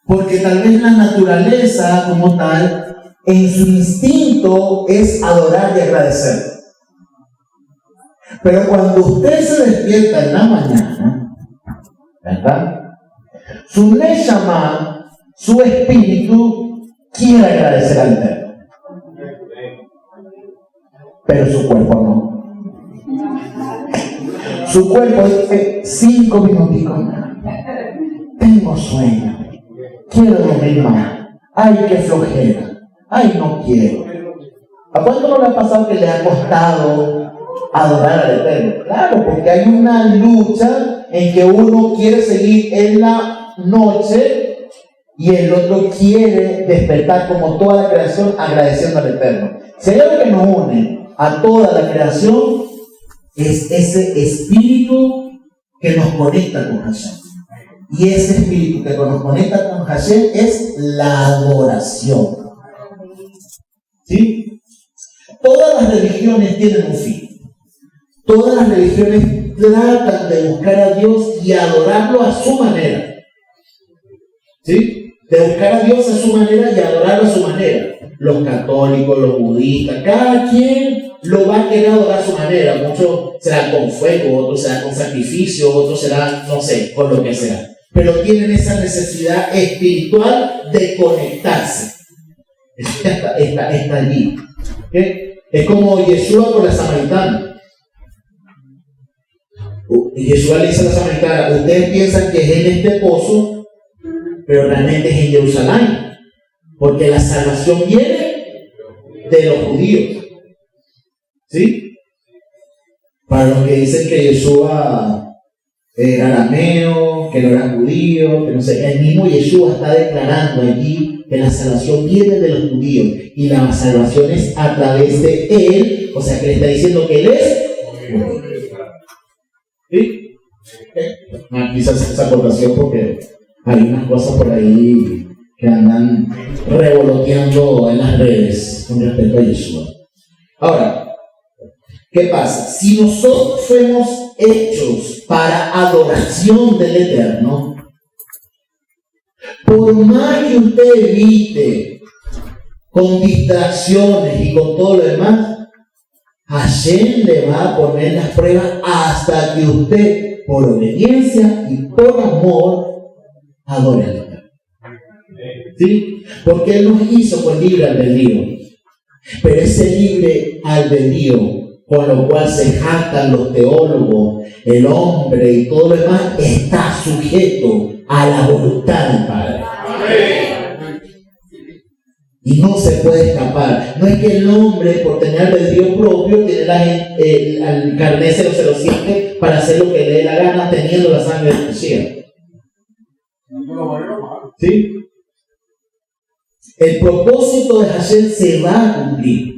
Porque tal vez la naturaleza como tal, en su instinto es adorar y agradecer. Pero cuando usted se despierta en la mañana, ¿verdad? Su neshama, su espíritu, quiere agradecer al Eterno. Pero su cuerpo no. Su cuerpo dice 5 minuticos más. Tengo sueño. Quiero dormir más. Ay, qué flojera. Ay, no quiero. ¿A cuánto no le ha pasado que le ha costado adorar al Eterno? Claro, porque hay una lucha en que uno quiere seguir en la noche y el otro quiere despertar como toda la creación agradeciendo al Eterno. Si hay algo que nos une a toda la creación, es ese espíritu que nos conecta con Hashem. Y ese espíritu que nos conecta con Hashem es la adoración. ¿Sí? Todas las religiones tienen un fin. Todas las religiones tratan de buscar a Dios y adorarlo a su manera. ¿Sí? De buscar a Dios a su manera y adorarlo a su manera. Los católicos, los budistas, cada quien lo va a querer adorar a su manera. Muchos serán con fuego, otros serán con sacrificio, otros serán, no sé, con lo que sea. Pero tienen esa necesidad espiritual de conectarse. Está allí. ¿Okay? Es como Yeshua con la samaritana. Yeshua le dice a la samaritana: ustedes piensan que es en este pozo, pero realmente es en Jerusalén, porque la salvación viene de los judíos. ¿Sí? Para los que dicen que Yeshua era arameo, que no era judío, que no sé, el mismo Yeshua está declarando allí que la salvación viene de los judíos y la salvación es a través de él, o sea que le está diciendo que él es judío. ¿Sí? Quizás esa aportación porque hay unas cosas por ahí que andan revoloteando en las redes con respecto a Yeshua. Ahora, ¿qué pasa? Si nosotros fuimos hechos para adoración del Eterno, por más que usted evite con distracciones y con todo lo demás, Hashem le va a poner las pruebas hasta que usted, por obediencia y por amor, adore al Eterno. ¿Sí? Porque Él nos hizo con libre albedrío. Pero ese libre albedrío, con lo cual se jactan los teólogos, el hombre y todo lo demás, está sujeto a la voluntad del Padre. Y no se puede escapar. No es que el hombre, por tener albedrío propio, tiene el carnet 007 para hacer lo que le dé la gana teniendo la sangre del Mesías. ¿Sí? El propósito de Hashem se va a cumplir.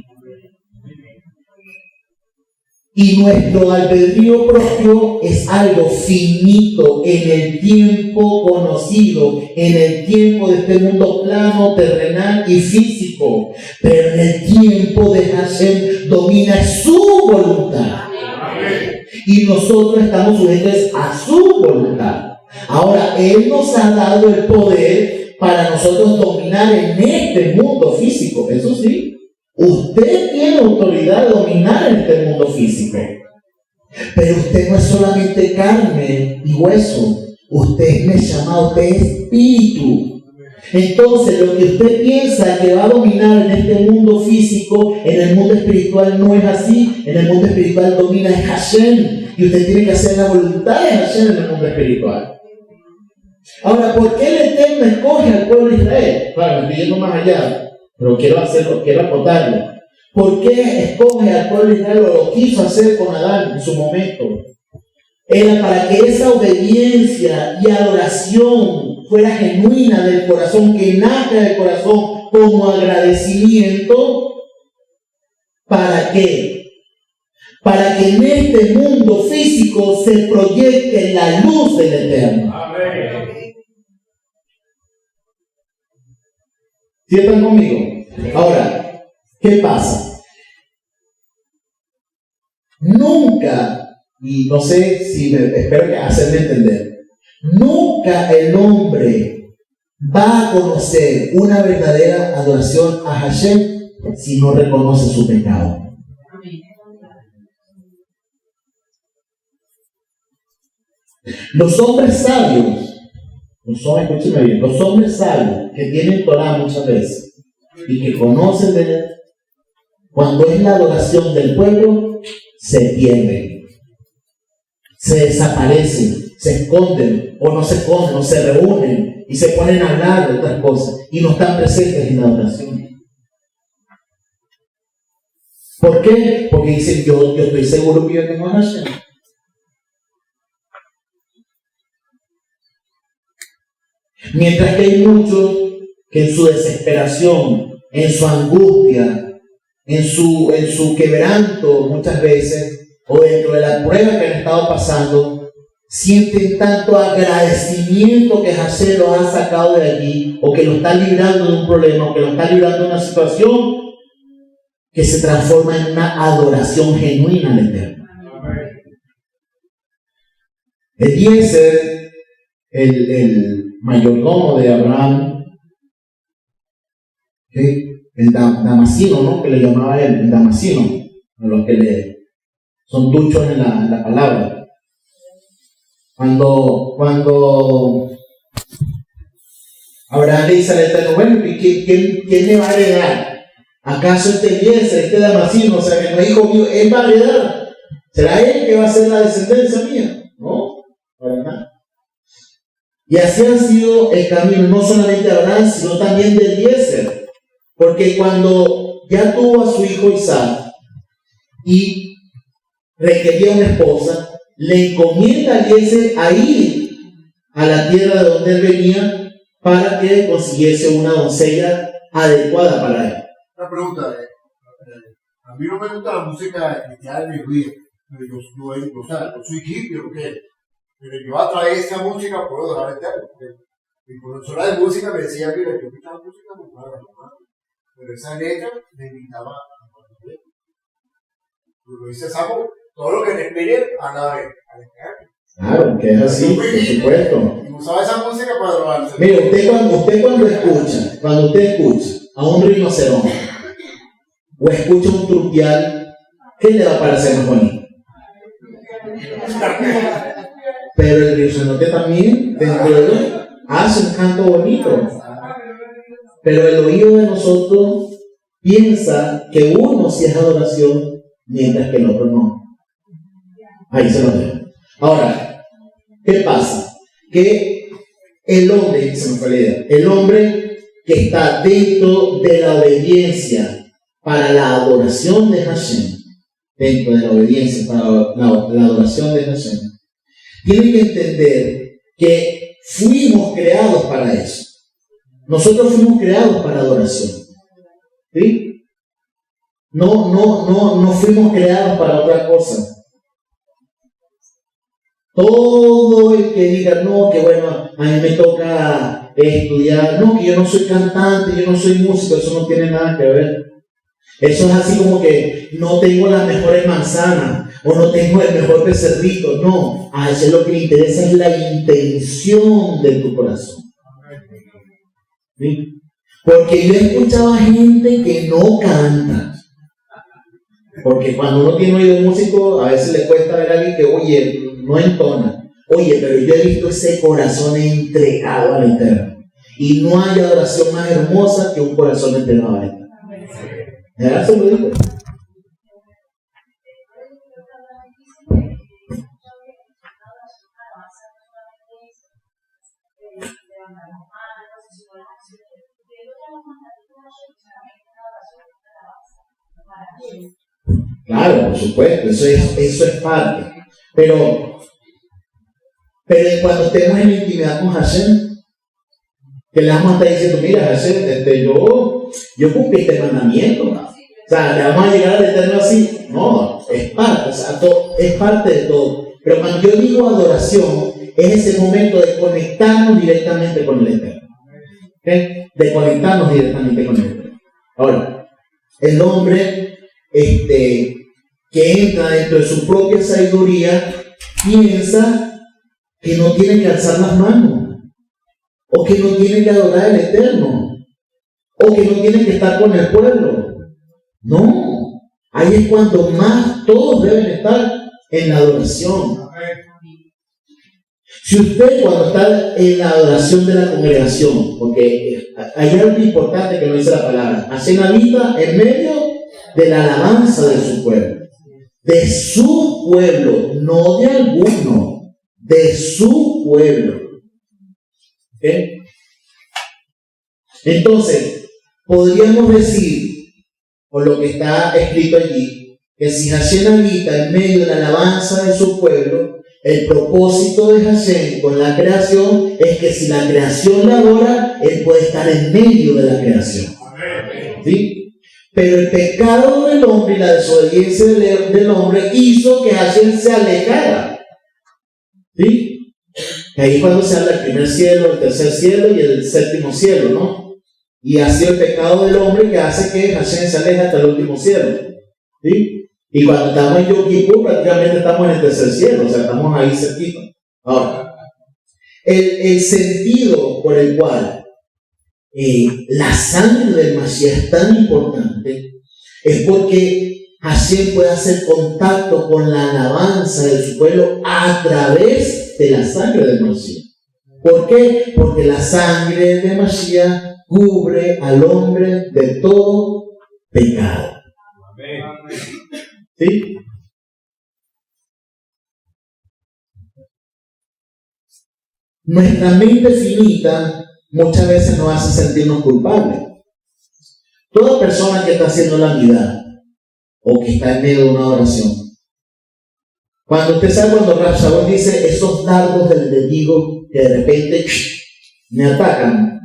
Y nuestro albedrío propio es algo finito en el tiempo conocido, en el tiempo de este mundo plano, terrenal y físico. Pero en el tiempo de Hashem domina su voluntad. Y nosotros estamos sujetos a su voluntad. Ahora, Él nos ha dado el poder para nosotros dominar en este mundo físico. Eso sí. Usted tiene autoridad de dominar en este mundo físico. Pero usted no es solamente carne y hueso. Usted es Neshama, usted es espíritu. Entonces, lo que usted piensa que va a dominar en este mundo físico, en el mundo espiritual no es así. En el mundo espiritual domina es Hashem. Y usted tiene que hacer la voluntad de Hashem en el mundo espiritual. Ahora, ¿por qué el Eterno escoge al pueblo de Israel? Claro, me estoy yendo más allá. Pero quiero acotarlo. ¿Por qué escoge al pueblo de Israel o lo quiso hacer con Adán en su momento? Era para que esa obediencia y adoración fuera genuina del corazón, que nazca del corazón como agradecimiento. ¿Para qué? Para que en este mundo físico se proyecte la luz del Eterno. Amén. ¿Sí están conmigo? Ahora, ¿qué pasa? Nunca, y no sé si espero que hacerme entender, nunca el hombre va a conocer una verdadera adoración a Hashem si no reconoce su pecado. Los hombres sabios, los hombres sabios que tienen Torah muchas veces y que conocen de él, cuando es la adoración del pueblo, se pierden, se desaparecen, se esconden o no se esconden, o se reúnen y se ponen a hablar de otras cosas y no están presentes en la adoración. ¿Por qué? Porque dicen, yo estoy seguro que yo tengo a Hashem. Mientras que hay muchos que en su desesperación, en su angustia, en su quebranto muchas veces, o dentro de la prueba que han estado pasando, sienten tanto agradecimiento que Hashem los ha sacado de allí, o que lo está librando de un problema, o que lo está librando de una situación, que se transforma en una adoración genuina al Eterno. Eliezer, el mayordomo de Abraham, el damasino, ¿no? Que le llamaba él, el damasino, a los que son duchos en la palabra. Cuando Abraham le dice al Eterno, bueno, ¿quién me va a heredar? ¿Acaso este damasino, o sea, que no es hijo mío, él va a heredar? ¿Será él que va a ser la descendencia mía? No, para nada. Y así ha sido el camino, no solamente de Abraham, sino también de Eliezer. Porque cuando ya tuvo a su hijo Isaac y requería una esposa, le encomienda a Eliezer a ir a la tierra de donde él venía para que consiguiese una doncella adecuada para él. Una pregunta, a mí no me gusta la música cristiana ni judía, pero yo soy hippie, porque pero yo a través de esa música puedo adorar al Eterno. Mi profesora de música me decía, mira, yo escuchaba música muy clara, pero esa letra me invitaba a poner. Lo dice Samuel, todo lo que respire a la vez, al Eterno. Claro, que es así, por supuesto. Y usaba esa música para adorarse. Mira, usted cuando escucha a un rinoceronte o escucha un turpial, ¿qué le va a parecer más bonito? Pero el rinoceronte también, dentro de él, hace un canto bonito. Pero el oído de nosotros piensa que uno sí es adoración, mientras que el otro no. Ahí se lo dejo. Ahora, ¿qué pasa? Que el hombre, se me fue la idea, el hombre que está dentro de la obediencia para la adoración de Hashem, dentro de la obediencia para la adoración de Hashem, tiene que entender que fuimos creados para eso. Nosotros fuimos creados para adoración. ¿Sí? No fuimos creados para otra cosa. Todo el que diga, no, que bueno, a mí me toca estudiar, no, que yo no soy cantante, yo no soy músico, eso no tiene nada que ver. Eso es así como que no tengo las mejores manzanas o no tengo el mejor becerrito. No, a eso lo que le interesa es la intención de tu corazón. ¿Sí? Porque yo he escuchado a gente que no canta. Porque cuando uno tiene oído músico, a veces le cuesta ver a alguien que, oye, no entona. Oye, pero yo he visto ese corazón entregado al Eterno. Y no hay adoración más hermosa que un corazón entregado al Eterno. ¿Verdad? Se lo digo. Claro, por supuesto, eso es parte. Pero cuando estemos en intimidad con Hashem, que le vamos a estar diciendo, mira Hashem, yo cumplí este mandamiento, ¿no? O sea, le vamos a llegar al Eterno así. No, es parte, o sea, es parte de todo. Pero cuando yo digo adoración, es ese momento de conectarnos directamente con el Eterno. ¿Okay? De conectarnos directamente con el Eterno. Ahora, el hombre que entra dentro de su propia sabiduría piensa que no tiene que alzar las manos, o que no tiene que adorar al Eterno, o que no tiene que estar con el pueblo. No, ahí es cuando más todos deben estar en la adoración. Si usted cuando está en la adoración de la congregación, porque hay algo importante que no dice la palabra, Hashem habita en medio de la alabanza de su pueblo, no de alguno, de su pueblo. ¿Okay? Entonces, podríamos decir, por lo que está escrito allí, que si Hashem habita en medio de la alabanza de su pueblo, el propósito de Hashem con la creación es que si la creación le adora, Él puede estar en medio de la creación. ¿Sí? Pero el pecado del hombre y la desobediencia del hombre hizo que Hashem se alejara. ¿Sí? Ahí cuando se habla del primer cielo, el tercer cielo y el séptimo cielo, ¿no? Y ha sido el pecado del hombre que hace que Hashem se aleje hasta el último cielo. ¿Sí? Y cuando estamos en Yom Kippur, prácticamente estamos en el tercer cielo, o sea, estamos ahí cerquita. Ahora, el sentido por el cual la sangre del Mashiach es tan importante es porque Hashem puede hacer contacto con la alabanza de su pueblo a través de la sangre del Mashiach. ¿Por qué? Porque la sangre de Mashiach cubre al hombre de todo pecado. ¿Sí? Nuestra mente finita muchas veces nos hace sentirnos culpables. Toda persona que está haciendo la vida o que está en medio de una oración, cuando usted sabe cuando Rab Shaul dice esos dardos del enemigo que de repente me atacan,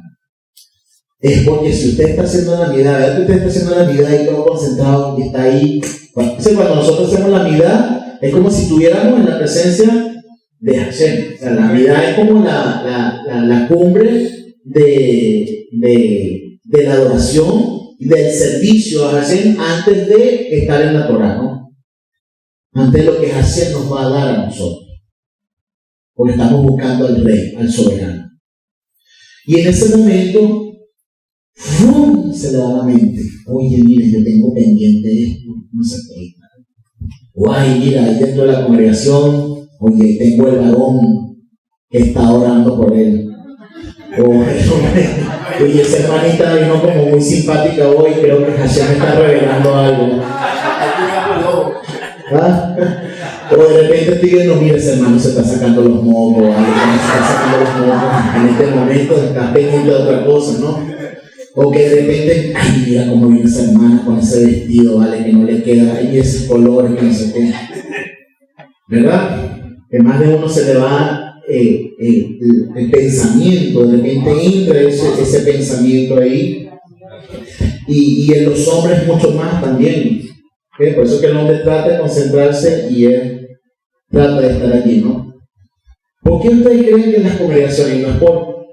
es porque si usted está haciendo la vida, ¿verdad que usted está haciendo la vida y todo concentrado y está ahí? Cuando nosotros hacemos la vida, es como si estuviéramos en la presencia de Hashem. O sea, la vida es como la cumbre de la adoración y del servicio a Hashem antes de estar en la Torah, ¿no? Antes de lo que Hashem nos va a dar a nosotros. Porque estamos buscando al Rey, al soberano. Y en ese momento, ¡fum!, se le da la mente. Oye, mire, yo tengo pendiente esto, no sé qué. O ay, mira, ahí dentro de la congregación, oye, tengo el varón que está orando por él. Oye, esa hermanita vino como muy simpática hoy, creo que Hashem me está revelando algo. ¿Ah? O de repente estoy viendo, mira, ese hermano se está sacando los mocos, se está sacando los mocos, en este momento está pendiente de otra cosa, ¿no? O que de repente, ay, mira cómo viene esa hermana con ese vestido, vale, que no le queda, ay, esos colores, que no sé qué. ¿Verdad? Que más de uno se le va el pensamiento, de repente entra ese pensamiento ahí. Y en los hombres mucho más también. ¿Okay? Por eso que el hombre trata de concentrarse y él trata de estar allí, ¿no? ¿Por qué ustedes creen que en las congregaciones, no es por,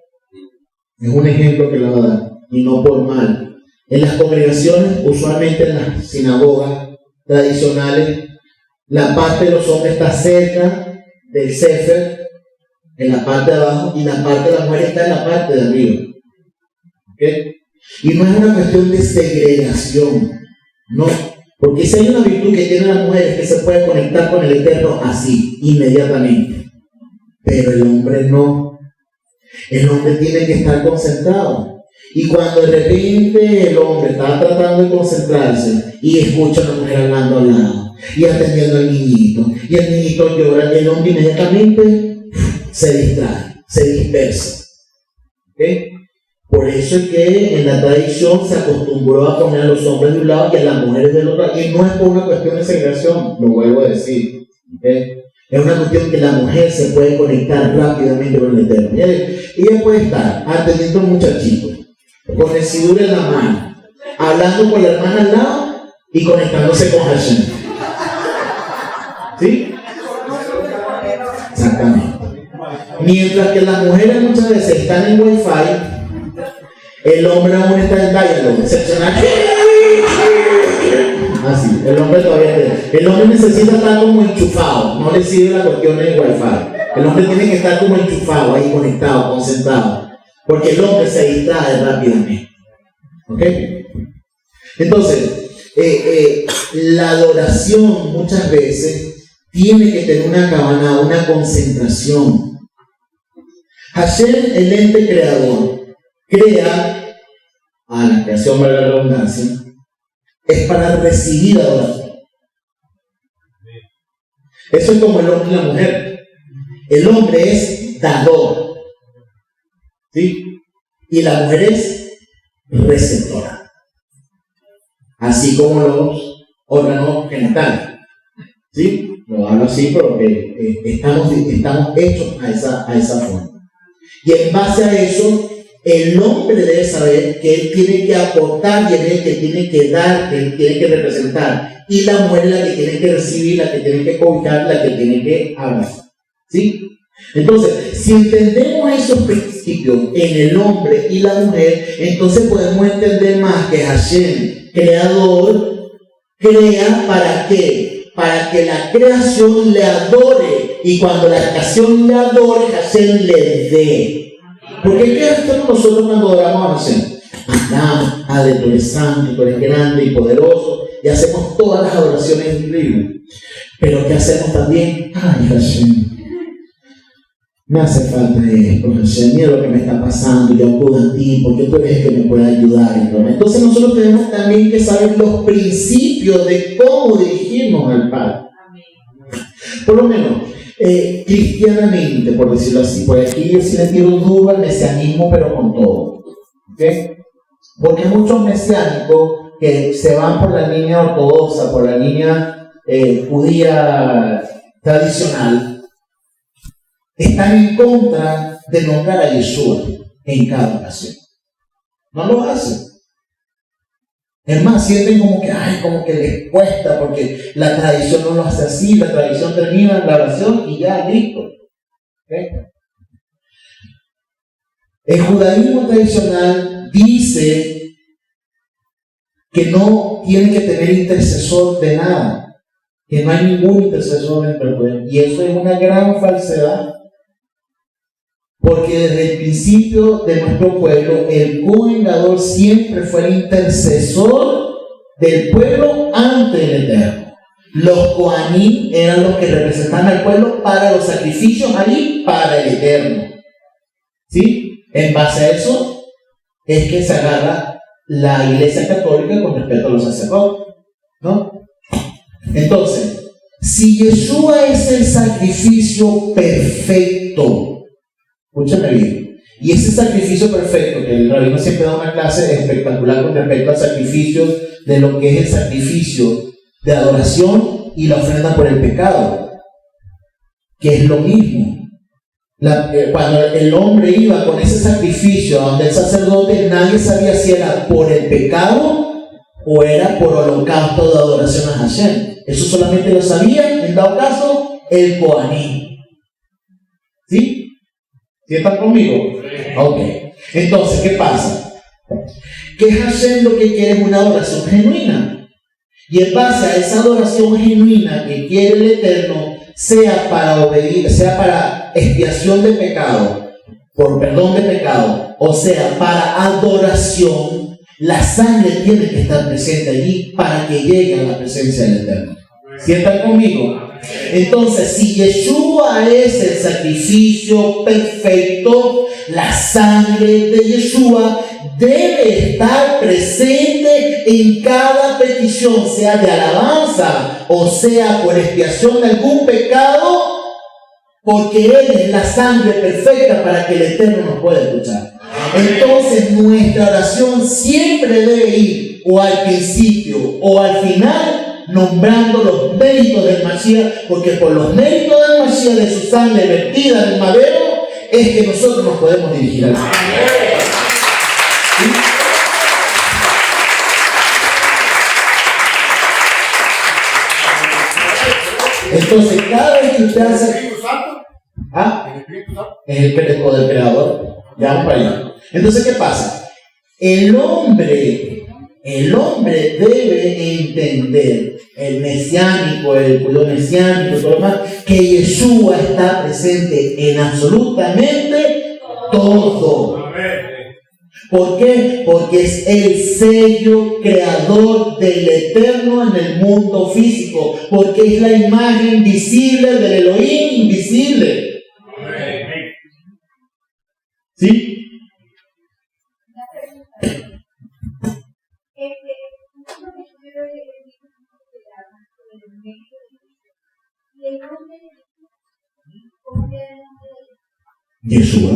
es un ejemplo que le voy a dar, y no por mal, en las congregaciones, usualmente en las sinagogas tradicionales, la parte de los hombres está cerca del Sefer, en la parte de abajo, y la parte de la mujer está en la parte de arriba? ¿Okay? Y no es una cuestión de segregación, no, porque si hay una virtud que tiene la mujer es que se puede conectar con el Eterno así, inmediatamente. Pero el hombre no. El hombre tiene que estar concentrado. Y cuando de repente el hombre está tratando de concentrarse y escucha a la mujer hablando al lado y atendiendo al niñito, y el niñito llora, el hombre inmediatamente se distrae, se dispersa. ¿Okay? Por eso es que en la tradición se acostumbró a poner a los hombres de un lado y a las mujeres del otro. Y no es por una cuestión de segregación, lo vuelvo a decir. ¿Okay? Es una cuestión que la mujer se puede conectar rápidamente con el Eterno. Ella puede estar atendiendo a un muchachito, con el sidur en la mano, hablando con la hermana al lado y conectándose con Hashem. ¿Sí? Exactamente. Mientras que las mujeres muchas veces están en Wi-Fi, el hombre aún está en diálogo, excepcional. Así, el hombre todavía tiene. El hombre necesita estar como enchufado, no le sirve la cuestión del Wi-Fi. El hombre tiene que estar como enchufado, ahí conectado, concentrado, porque el hombre se distrae rápidamente. ¿Ok? Entonces, la adoración muchas veces tiene que tener una cabana, una concentración. Hashem, el ente creador, crea, a la creación valga la redundancia, es para recibir adoración. Eso es como el hombre y la mujer. El hombre es dador, ¿sí? Y la mujer es receptora. Así como los órganos genitales, ¿sí? Lo hablo así porque estamos hechos a esa forma. Y en base a eso, el hombre debe saber que él tiene que aportar, y él que tiene que dar, que él tiene que representar. Y la mujer es la que tiene que recibir, la que tiene que cobijar, la que tiene que abrazar. ¿Sí? Entonces, si entendemos esos principios en el hombre y la mujer, entonces podemos entender más que Hashem, creador, crea ¿para qué? Para que la creación le adore. Y cuando la creación le adore, Hashem le dé. Porque ¿qué hacemos nosotros cuando adoramos a Hashem? Andamos, Padre, tú eres santo, tú eres grande y poderoso, y hacemos todas las adoraciones increíbles. Pero ¿qué hacemos también? Ay, Hashem, me hace falta esto, Hashem, mira lo que me está pasando, yo acudo a ti, porque tú eres el que me puede ayudar. Entonces nosotros tenemos también que saber los principios de cómo dirigirnos al Padre. Por lo menos, cristianamente, por decirlo así, pues aquí yo sí le tiro duda al mesianismo, pero con todo. ¿Okay? Porque hay muchos mesiánicos que se van por la línea ortodoxa, por la línea judía tradicional, están en contra de nombrar a Yeshua en cada ocasión. No lo hacen. Es más, sienten como que les cuesta porque la tradición no lo hace así, la tradición termina en la oración y ya, listo. ¿Okay? El judaísmo tradicional dice que no tiene que tener intercesor de nada, que no hay ningún intercesor dentro del pueblo, y eso es una gran falsedad. Porque desde el principio de nuestro pueblo, el Cohen Gadol siempre fue el intercesor del pueblo ante el Eterno. Los Kohanim eran los que representaban al pueblo para los sacrificios ahí, para el Eterno. ¿Sí? En base a eso es que se agarra la Iglesia Católica con respecto a los sacerdotes, ¿no? Entonces, si Yeshua es el sacrificio perfecto, escúchame bien, Y ese sacrificio perfecto, que el rabino siempre da una clase espectacular con respecto al sacrificio, de lo que es el sacrificio de adoración y la ofrenda por el pecado, que es lo mismo. Cuando el hombre iba con ese sacrificio a donde el sacerdote, nadie sabía si era por el pecado o era por holocausto de adoración a Hashem. Eso solamente lo sabía, en dado caso, el Cohaní. ¿Sí? ¿Sí están conmigo? Ok. Entonces, ¿qué pasa? Que Hashem lo que quiere es una adoración genuina. Y en base a esa adoración genuina que quiere el Eterno, sea para obedir, sea para expiación de pecado, por perdón de pecado, o sea, para adoración, la sangre tiene que estar presente allí para que llegue a la presencia del Eterno. ¿Sí están conmigo? Entonces, si Yeshua es el sacrificio perfecto, la sangre de Yeshua debe estar presente en cada petición, sea de alabanza o sea por expiación de algún pecado, porque Él es la sangre perfecta para que el Eterno nos pueda escuchar. Entonces, nuestra oración siempre debe ir o al principio o al final, nombrando los méritos del Mashiach, porque por los méritos del Mashiach, de su sangre vertida en el madero, es que nosotros nos podemos dirigir al Señor. ¿Sí? Entonces, cada vez que usted hace... ¿Ah? Es el poder del creador. Ya vamos para allá. Entonces, ¿qué pasa? El hombre debe entender, el mesiánico, el judío mesiánico, todo lo demás, que Yeshua está presente en absolutamente todo. ¿Por qué? Porque es el sello creador del Eterno en el mundo físico, porque es la imagen visible del Elohim invisible. ¿Sí? Yeshua.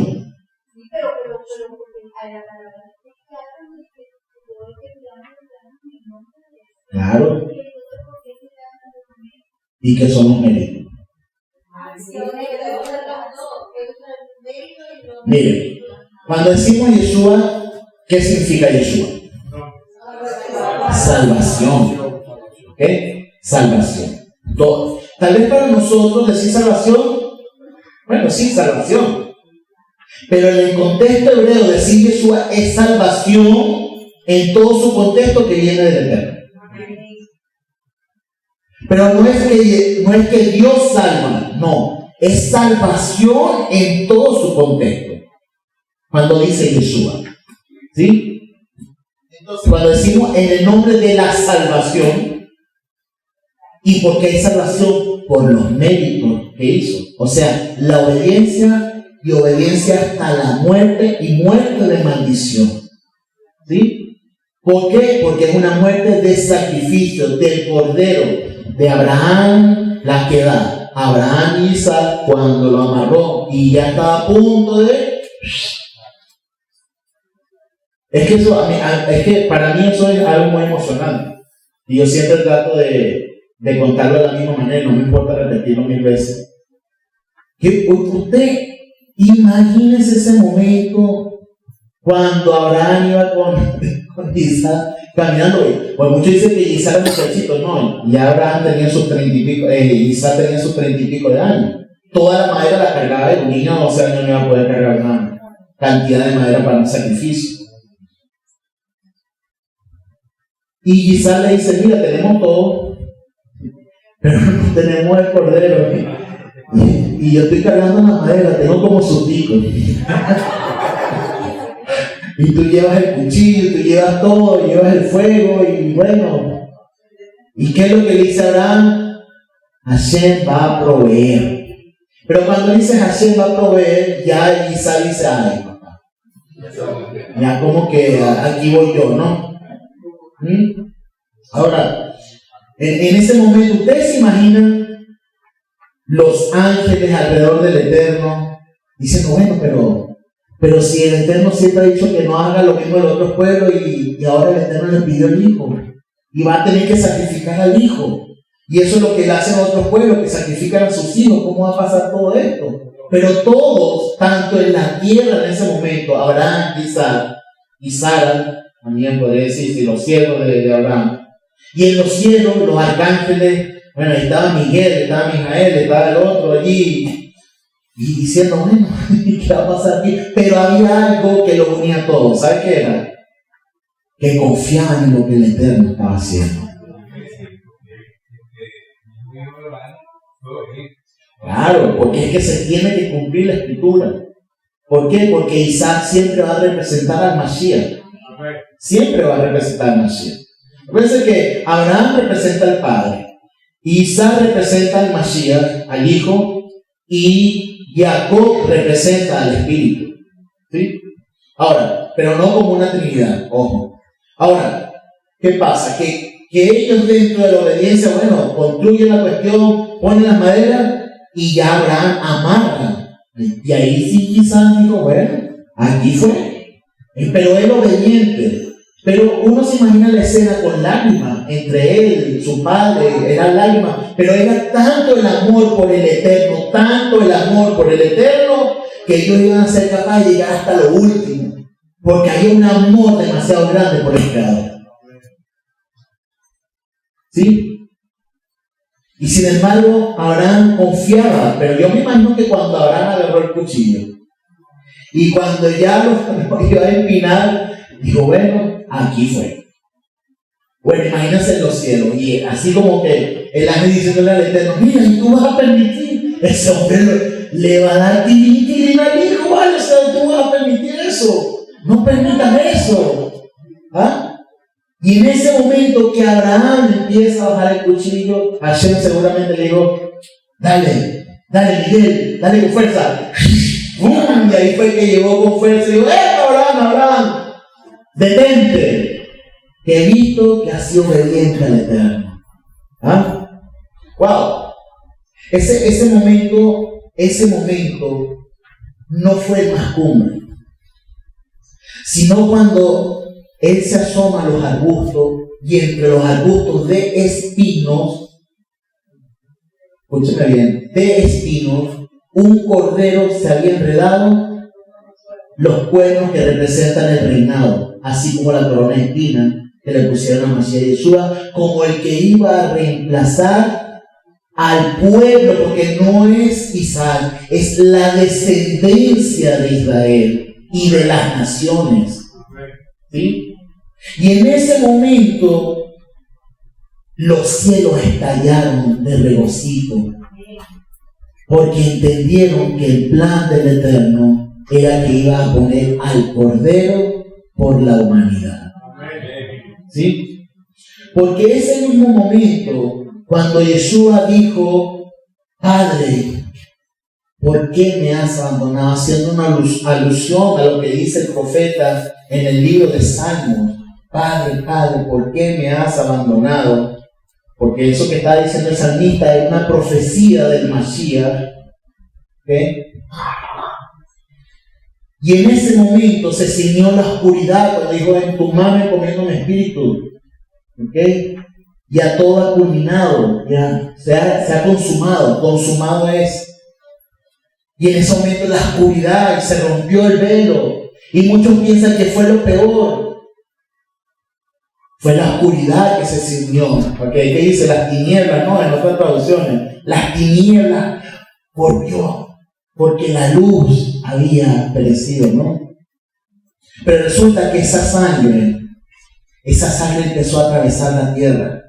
Claro. ¿Y qué son los méritos? Miren, cuando decimos Yeshua, ¿qué significa Yeshua? Salvación. ¿Ok? Salvación. Todo. Tal vez para nosotros decir salvación, bueno, sí, salvación. Pero en el contexto hebreo decir Yeshua es salvación en todo su contexto que viene del Eterno. Pero no es que Dios salva, no. Es salvación en todo su contexto. Cuando dice Yeshua. ¿Sí? Entonces, cuando decimos en el nombre de la salvación, ¿y por qué hay salvación? Por los méritos que hizo. O sea, la obediencia y obediencia hasta la muerte y muerte de maldición. ¿Sí? ¿Por qué? Porque es una muerte de sacrificio del cordero de Abraham, la que da Abraham y Isaac cuando lo amarró y ya estaba a punto de... Es que para mí eso es algo muy emocionante. Y yo siempre trato de contarlo de la misma manera, no me importa repetirlo 1000 veces. Que usted imagínese ese momento cuando Abraham iba con Isaac caminando. Pues muchos dicen que Isaac era muchachito, no, ya Abraham tenía sus 30 y pico, Isaac tenía sus 30 y pico de años. Toda la madera la cargaba, un niño de 12 años no iba a poder cargar una cantidad de madera para un sacrificio. Y Isaac le dice, mira, tenemos todo, pero no tenemos el cordero. Y yo estoy cargando la madera, tengo como sustico. Y tú llevas el cuchillo, tú llevas todo, llevas el fuego, y bueno. ¿Y qué es lo que dice Abraham? Hashem va a proveer. Pero cuando dice Hashem va a proveer, ya Isaac dice, ay, papá, ya como que aquí voy yo, ¿no? Ahora, en ese momento, ¿ustedes se imaginan los ángeles alrededor del Eterno diciendo, bueno, Pero si el Eterno siempre ha dicho que no haga lo mismo en otros pueblos y ahora el Eterno le pidió el hijo y va a tener que sacrificar al hijo. Y eso es lo que le hacen a otros pueblos, que sacrifican a sus hijos. ¿Cómo va a pasar todo esto? Pero todos, tanto en la tierra en ese momento, Abraham, Isaac y Sara, también podría decir, los siervos de Abraham, y en los cielos, los arcángeles, bueno, ahí estaba Miguel, estaba Mijael, estaba el otro allí, y diciendo, bueno, ¿qué va a pasar aquí? Pero había algo que los unía a todos. ¿Sabe qué era? Que confiaban en lo que el Eterno estaba haciendo. Claro, porque es que se tiene que cumplir la escritura. ¿Por qué? Porque Isaac siempre va a representar al Mashiach. Siempre va a representar al Mashiach. Recuerden que Abraham representa al Padre, Isaac representa al Mashiach, al Hijo, y Jacob representa al Espíritu. ¿Sí? Ahora, pero no como una trinidad, ojo. Ahora, ¿qué pasa? Que ellos dentro de la obediencia, bueno, construyen la cuestión, ponen las maderas y ya Abraham amarra. Y ahí sí quizás dijo, bueno, aquí fue. Pero él obediente. Pero uno se imagina la escena con lágrimas entre él y su padre, eran lágrimas, pero era tanto el amor por el Eterno, tanto el amor por el Eterno, que ellos iban a ser capaces de llegar hasta lo último, porque había un amor demasiado grande por el Creador. ¿Sí? Y sin embargo, Abraham confiaba, pero yo me imagino que cuando Abraham agarró el cuchillo y cuando ya lo iba a empinar, dijo, bueno, aquí fue. Bueno, imagínense en los cielos, y así como que el ángel diciéndole al Eterno, mira, y tú vas a permitir, ese hombre le va a dar tirín al hijo, ¿vale? O sea, tú vas a permitir eso, no permitas eso. ¿Ah? Y en ese momento que Abraham empieza a bajar el cuchillo, Hashem seguramente le dijo, dale Miguel, dale con fuerza. Y ahí fue que llegó con fuerza y dijo, Abraham, detente, que he visto que has sido obediente al Eterno. ¿Ah? Wow. Ese momento no fue el más cumbre, sino cuando él se asoma a los arbustos y entre los arbustos de espinos, escúchame bien, de espinos, un cordero se había enredado los cuernos que representan el reinado, así como la corona de espina que le pusieron a Mashiach Yeshua, como el que iba a reemplazar al pueblo, porque no es Isaac, es la descendencia de Israel y de las naciones. ¿Sí? Y en ese momento los cielos estallaron de regocijo, porque entendieron que el plan del Eterno era que iba a poner al Cordero por la humanidad. ¿Sí? Porque ese mismo momento, cuando Yeshua dijo, Padre, ¿por qué me has abandonado? Haciendo una alusión a lo que dice el profeta en el libro de Salmos. Padre, ¿por qué me has abandonado? Porque eso que está diciendo el salmista es una profecía del Mashiach. ¿Okay? Y en ese momento se ciñó la oscuridad cuando dijo, en tu mano encomiendo mi espíritu. ¿Okay? Ya todo ha culminado, ya se ha consumado es. Y en ese momento la oscuridad, y se rompió el velo. Y muchos piensan que fue lo peor. Fue la oscuridad que se ciñó. ¿Okay? ¿Qué dice? Las tinieblas, no, en otras traducciones. Las tinieblas volvió, porque la luz había perecido, ¿no? Pero resulta que esa sangre empezó a atravesar la tierra.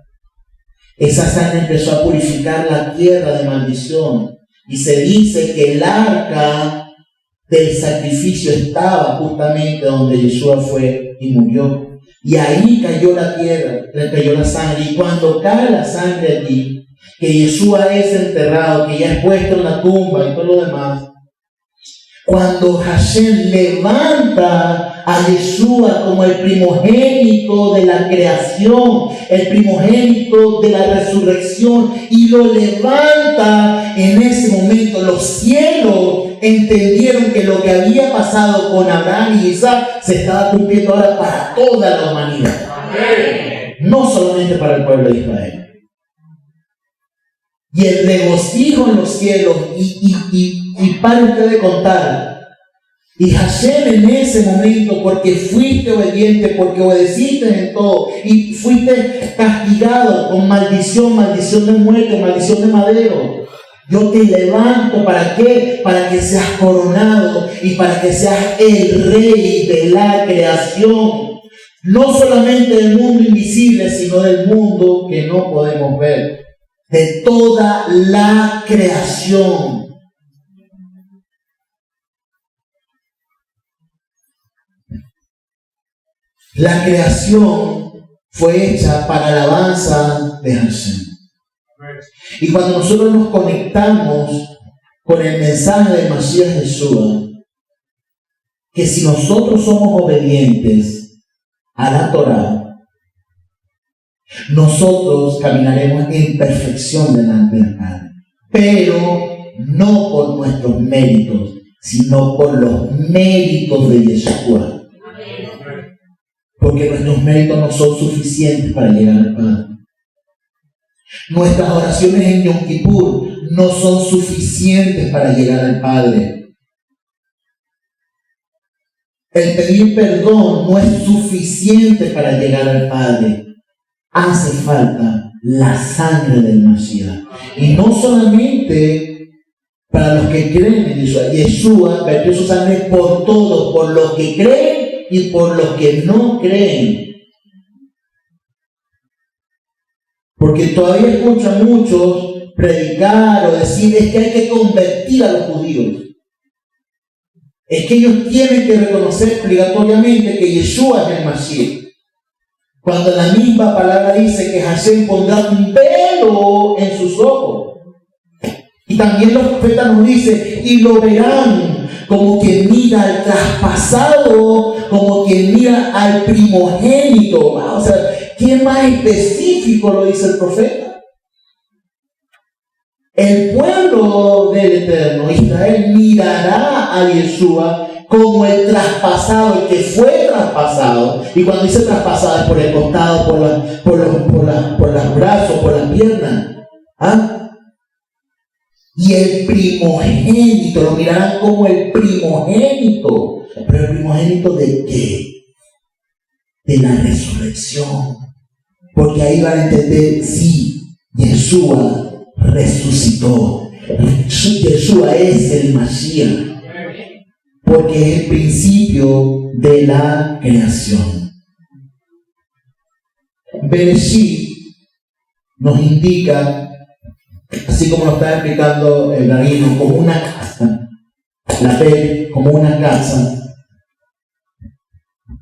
Esa sangre empezó a purificar la tierra de maldición. Y se dice que el arca del sacrificio estaba justamente donde Yeshua fue y murió. Y ahí cayó la tierra, cayó la sangre. Y cuando cae la sangre allí, que Yeshua es enterrado, que ya es puesto en la tumba y todo lo demás, cuando Hashem levanta a Yeshua como el primogénito de la creación, el primogénito de la resurrección, y lo levanta en ese momento los cielos entendieron que lo que había pasado con Abraham y Isaac se estaba cumpliendo ahora para toda la humanidad. Amén. No solamente para el pueblo de Israel. Y el regocijo en los cielos, y para usted de contar, y Hashem en ese momento, porque fuiste obediente, porque obedeciste en todo, y fuiste castigado con maldición, maldición de muerte, maldición de madero. Yo te levanto, ¿para qué? Para que seas coronado y para que seas el rey de la creación. No solamente del mundo invisible, sino del mundo que no podemos ver. De toda la creación. La creación fue hecha para alabanza de Hashem. Y cuando nosotros nos conectamos con el mensaje de Mashiach Yeshua, que si nosotros somos obedientes a la Torah, nosotros caminaremos en perfección delante del Padre, pero no por nuestros méritos, sino por los méritos de Yeshua. Porque nuestros méritos no son suficientes para llegar al Padre. Nuestras oraciones en Yom Kippur no son suficientes para llegar al Padre. El pedir perdón no es suficiente para llegar al Padre. Hace falta la sangre del Mashiach. Y no solamente para los que creen en Yeshua. Yeshua vertió su sangre por todos, por los que creen y por los que no creen. Porque todavía escucho a muchos predicar o decir es que hay que convertir a los judíos. Es que ellos tienen que reconocer obligatoriamente que Yeshua es el Mashiach. Cuando la misma palabra dice que Hashem pondrá un velo en sus ojos. Y también los profetas nos dicen, y lo verán como quien mira al traspasado, como quien mira al primogénito. O sea, ¿quién más específico lo dice el profeta? El pueblo del Eterno, Israel, mirará a Yeshua como el traspasado, el que fue traspasado. Y cuando dice traspasado es por el costado, por los brazos, por las piernas. ¿Ah? Y el primogénito, lo mirarán como el primogénito. ¿Pero el primogénito de qué? De la resurrección. Porque ahí van a entender, sí, Yeshua resucitó. Yeshua es el Mashiach. Porque es el principio de la creación. Bereshit nos indica, así como lo está explicando el rabino, como una casa, la fe como una casa,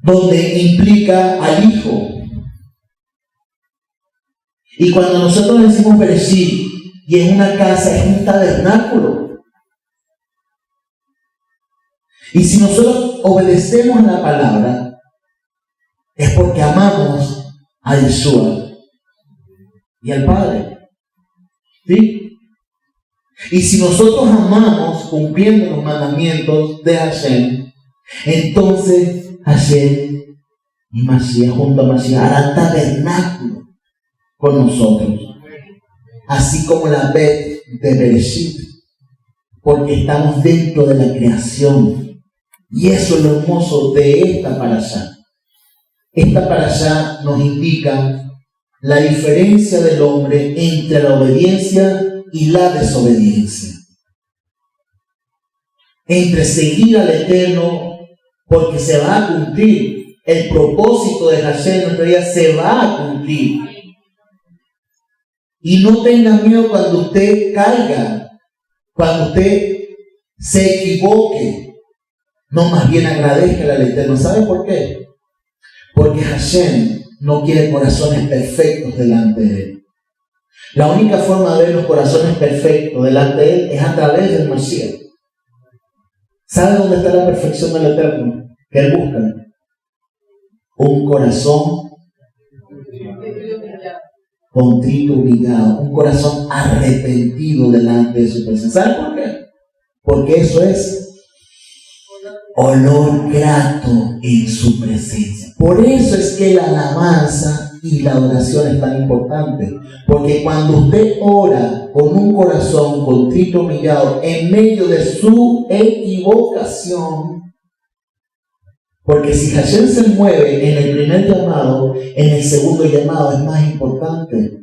donde implica al Hijo. Y cuando nosotros decimos Bereshit, y es una casa, es un tabernáculo. Y si nosotros obedecemos a la palabra, es porque amamos a Yeshua y al Padre. ¿Sí? Y si nosotros amamos cumpliendo los mandamientos de Hashem, entonces Hashem y Mashiach junto a Mashiach harán tabernáculo con nosotros. Así como la Bet de Bereshit, porque estamos dentro de la creación. Y eso es lo hermoso de esta parashá. Esta parashá nos indica la diferencia del hombre entre la obediencia y la desobediencia. Entre seguir al Eterno porque se va a cumplir. El propósito de Hashem en nuestra vida se va a cumplir. Y no tenga miedo cuando usted caiga, cuando usted se equivoque. No, más bien agradezca al Eterno. ¿Sabe por qué? Porque Hashem no quiere corazones perfectos delante de Él. La única forma de ver los corazones perfectos delante de Él es a través del Mashiach. ¿Sabe dónde está la perfección del Eterno? Que Él busca un corazón contrito, humillado, un corazón arrepentido delante de su presencia. ¿Saben por qué? Porque eso es olor grato en su presencia. Por eso es que la alabanza y la oración es tan importante. Porque cuando usted ora con un corazón contrito, humillado, en medio de su equivocación, porque si Hashem se mueve en el primer llamado, en el segundo llamado es más importante.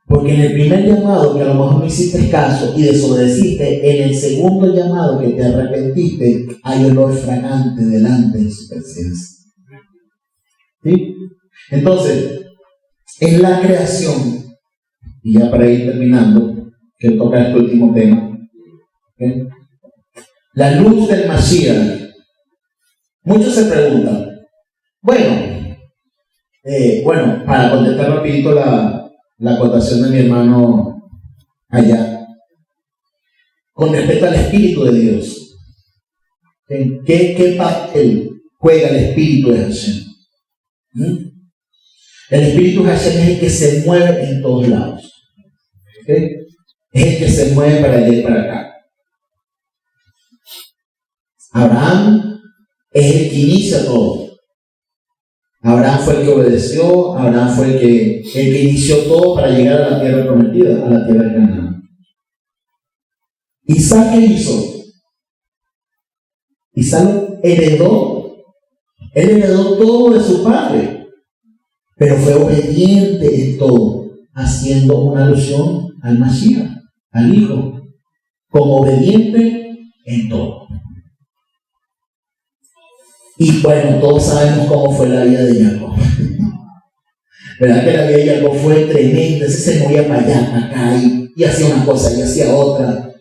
Porque en el primer llamado, que a lo mejor no hiciste caso y desobedeciste, en el segundo llamado que te arrepentiste, hay olor fragante delante de su presencia. ¿Sí? Entonces, en la creación, y ya para ir terminando, que toca este último tema, ¿okay? La luz del Mashiach. Muchos se preguntan, bueno, para contestar rapidito la acotación de mi hermano allá, con respecto al Espíritu de Dios, ¿qué papel juega el Espíritu de Hashem? El Espíritu de Hashem es el que se mueve en todos lados, ¿okay? Es el que se mueve para allá y para acá. Abraham es el que inicia todo. Abraham fue el que obedeció, Abraham fue el que inició todo para llegar a la tierra prometida, a la tierra de Canaán. Isaac, ¿qué hizo? Isaac heredó todo de su padre, pero fue obediente en todo, haciendo una alusión al Mashiach, al Hijo, como obediente en todo. Y bueno, todos sabemos cómo fue la vida de Jacob. ¿Verdad que la vida de Jacob fue tremenda? Ese se movía para allá, para acá, y hacía una cosa y hacía otra.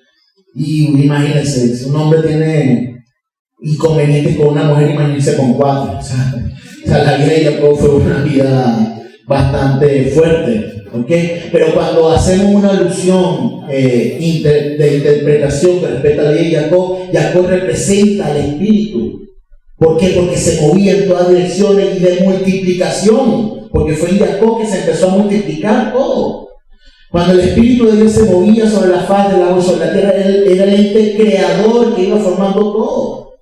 Y imagínense, si un hombre tiene inconvenientes con una mujer, imagínense con 4. O sea, la vida de Jacob fue una vida bastante fuerte. ¿Okay? Pero cuando hacemos una alusión de interpretación con respecto a la vida de Jacob, Jacob representa al Espíritu. ¿Por qué? Porque se movía en todas direcciones y de multiplicación. Porque fue en Jacob que se empezó a multiplicar todo. Cuando el Espíritu de Dios se movía sobre la faz del agua, sobre la tierra, Él era el ente creador que iba formando todo.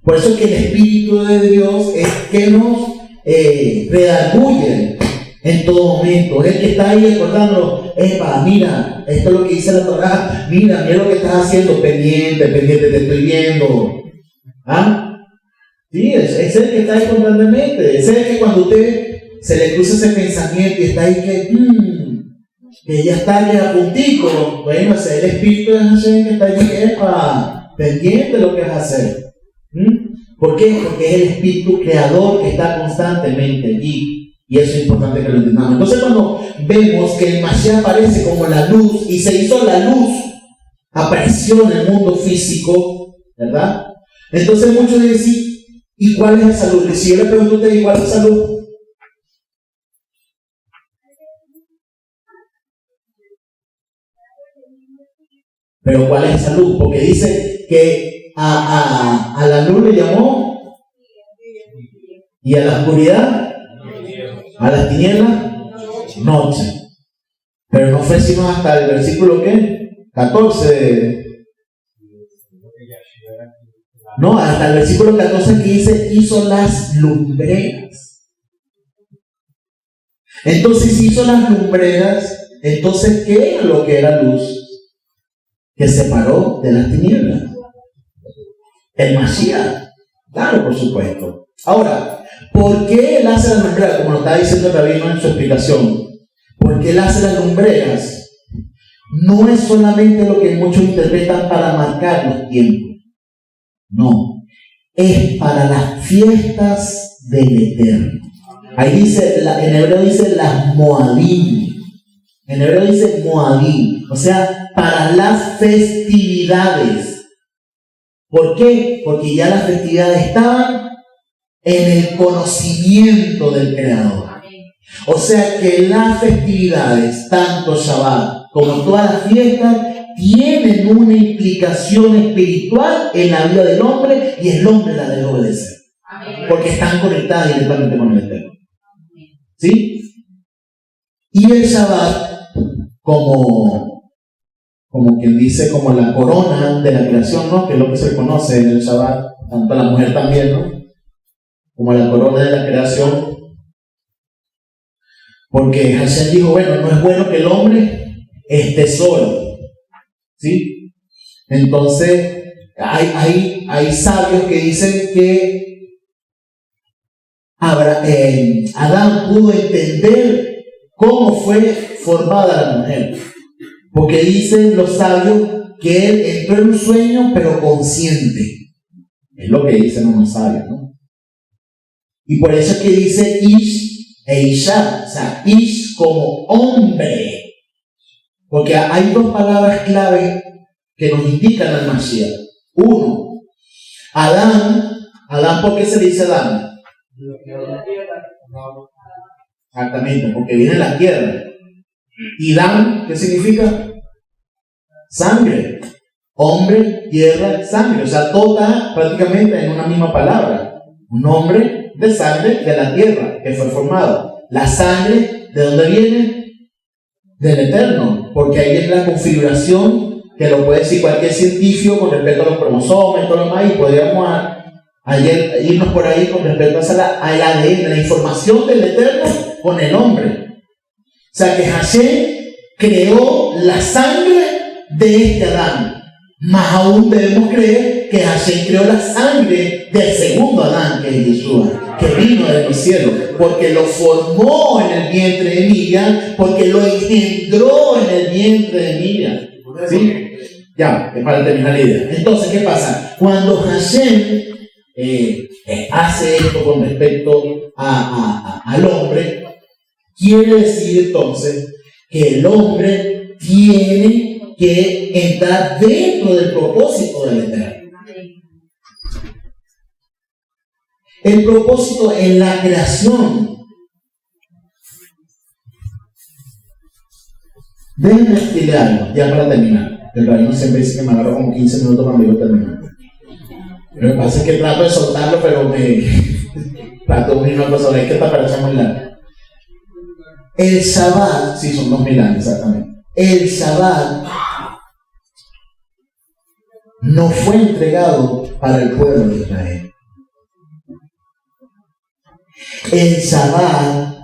Por eso es que el Espíritu de Dios es que nos redarguye en todo momento. Es el que está ahí recordando, mira, esto es lo que dice la Torá, mira lo que estás haciendo, pendiente, te estoy viendo. ¿Ah? Sí, es el que está ahí constantemente. Es el que cuando usted se le cruza ese pensamiento y está ahí que ya está ya a puntico, bueno, es el Espíritu de Hashem que está allí pendiente de lo que vas a hacer. ¿Por qué? Porque es el Espíritu creador que está constantemente allí. Y eso es importante que lo entendamos. Entonces cuando vemos que el Mashiach aparece como la luz y se hizo la luz, apareció en el mundo físico, ¿verdad? Entonces muchos dicen, ¿y cuál es esa luz? Si yo le pregunto a usted, ¿y cuál es esa luz? Pero ¿cuál es esa luz? Porque dice que a la luz le llamó, y a la oscuridad, a las tinieblas, noche. Pero no fue sino hasta el versículo ¿qué? 14. No, hasta el versículo 14 que dice, hizo las lumbreras. Entonces hizo las lumbreras, entonces ¿qué era lo que era luz? Que separó de las tinieblas. El Mashiach. Claro, por supuesto. Ahora, ¿por qué Él hace las lumbreras? Como nos está diciendo el rabino en su explicación. ¿Por qué Él hace las lumbreras? No es solamente lo que muchos interpretan para marcar los tiempos. No, es para las fiestas del Eterno. Ahí dice, en hebreo dice las Moadim. En hebreo dice Moadim, o sea, para las festividades. ¿Por qué? Porque ya las festividades estaban en el conocimiento del Creador. O sea que las festividades, tanto Shabbat como todas las fiestas, tienen una implicación espiritual en la vida del hombre y el hombre la debe obedecer. Porque están conectadas directamente con el Eterno. ¿Sí? Y el Shabbat, como quien dice, como la corona de la creación, ¿no? Que es lo que se conoce en el Shabbat, tanto la mujer también, ¿no? Como la corona de la creación. Porque Hashem dijo, bueno, no es bueno que el hombre esté solo, ¿sí? Entonces, hay sabios que dicen que Adán pudo entender cómo fue formada la mujer. Porque dicen los sabios que él entró en un sueño, pero consciente. Es lo que dicen unos sabios, ¿no? Y por eso es que dice Ish e Isha, o sea, Ish como hombre. Porque hay dos palabras clave que nos indican al Mashiach. Uno, Adán, ¿por qué se le dice Adán? Exactamente, porque viene de la tierra. Y Dan, ¿qué significa? Sangre. Hombre, tierra, sangre. O sea, todo está prácticamente en una misma palabra. Un hombre de sangre de la tierra que fue formado. La sangre, ¿de dónde viene? Del Eterno. Porque ahí es la configuración que lo puede decir cualquier científico con respecto a los cromosomas y todo lo demás. Y podríamos ayer irnos por ahí con respecto al ADN, la información del Eterno con el hombre. O sea que Hashem creó la sangre de este Adán. Más aún debemos creer que Hashem creó la sangre del segundo Adán, que es Yeshua, que vino de los cielos, porque lo formó en el vientre de Miriam, porque lo engendró en el vientre de Miriam. ¿Sí? Ya, es para terminar la idea. Entonces, ¿qué pasa? Cuando Hashem hace esto con respecto al hombre, quiere decir entonces que el hombre tiene que entrar dentro del propósito del Eterno. El propósito en la creación. Déjenme decirle algo, ya para terminar. El rabino siempre dice que me agarro como 15 minutos cuando digo terminar. Lo que pasa es que trato de soltarlo, pero trato de unirme a cosas. Es que esta pareja muy larga. El Shabbat, sí, son 2000 años exactamente. El Shabbat no fue entregado para el pueblo de Israel. El Shabbat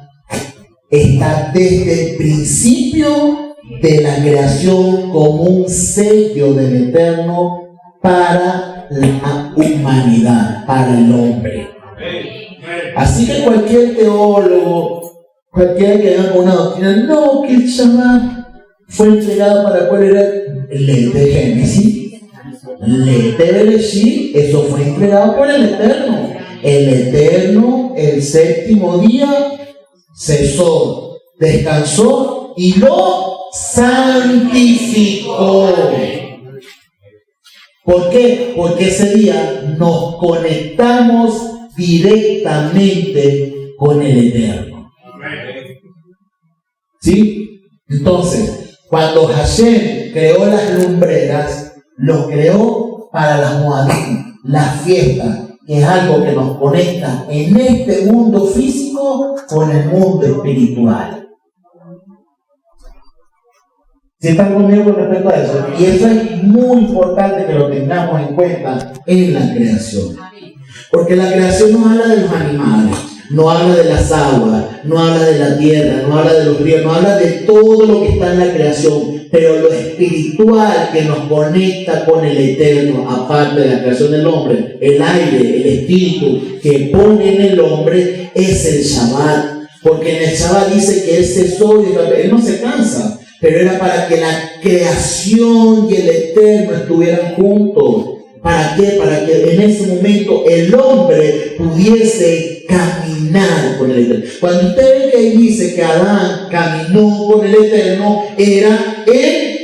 está desde el principio de la creación como un sello del Eterno para la humanidad, para el hombre. Así que cualquier teólogo, cualquiera que haga una doctrina, no, que el Shabbat fue entregado para cuál era, léete Génesis, léete Bereshit, eso fue entregado por el Eterno. El Eterno, el séptimo día, cesó, descansó y lo santificó. ¿Por qué? Porque ese día nos conectamos directamente con el Eterno. ¿Sí? Entonces, cuando Hashem creó las lumbreras, lo creó para las Moadim, las fiestas, que es algo que nos conecta en este mundo físico con el mundo espiritual. ¿Sí están conmigo con respecto a eso? Y eso es muy importante que lo tengamos en cuenta en la creación. Porque la creación no habla de los animales, no habla de las aguas, no habla de la tierra, no habla de los ríos, no habla de todo lo que está en la creación. Pero lo espiritual que nos conecta con el Eterno, aparte de la creación del hombre, el aire, el espíritu que pone en el hombre, es el Shabbat. Porque en el Shabbat dice que él cesó, él no se cansa, pero era para que la creación y el Eterno estuvieran juntos. ¿Para qué? Para que en ese momento el hombre pudiese caminar con el Eterno. Cuando usted ve que ahí dice que Adán caminó con el Eterno, era el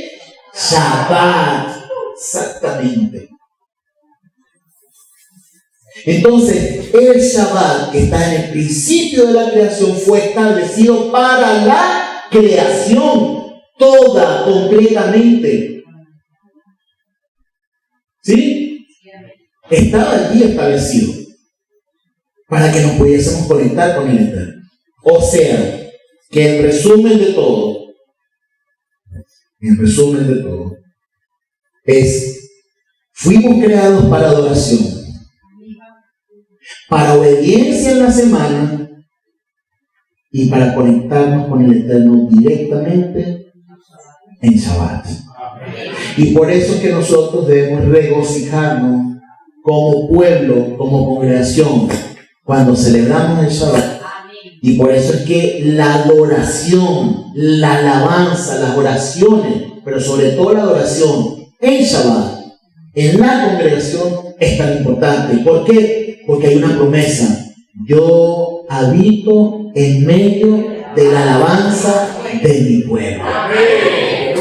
Shabbat. Exactamente. Entonces, el Shabbat, que está en el principio de la creación, fue establecido para la creación toda, completamente. ¿Sí? Estaba allí establecido para que nos pudiésemos conectar con el Eterno. O sea, que en resumen de todo, fuimos creados para adoración, para obediencia en la semana y para conectarnos con el Eterno directamente en Shabbat. Y por eso es que nosotros debemos regocijarnos como pueblo, como congregación, cuando celebramos el Shabbat. Y por eso es que la adoración, la alabanza, las oraciones, pero sobre todo la adoración en Shabbat, en la congregación, es tan importante. ¿Por qué? Porque hay una promesa. Yo habito en medio de la alabanza de mi pueblo. Amén.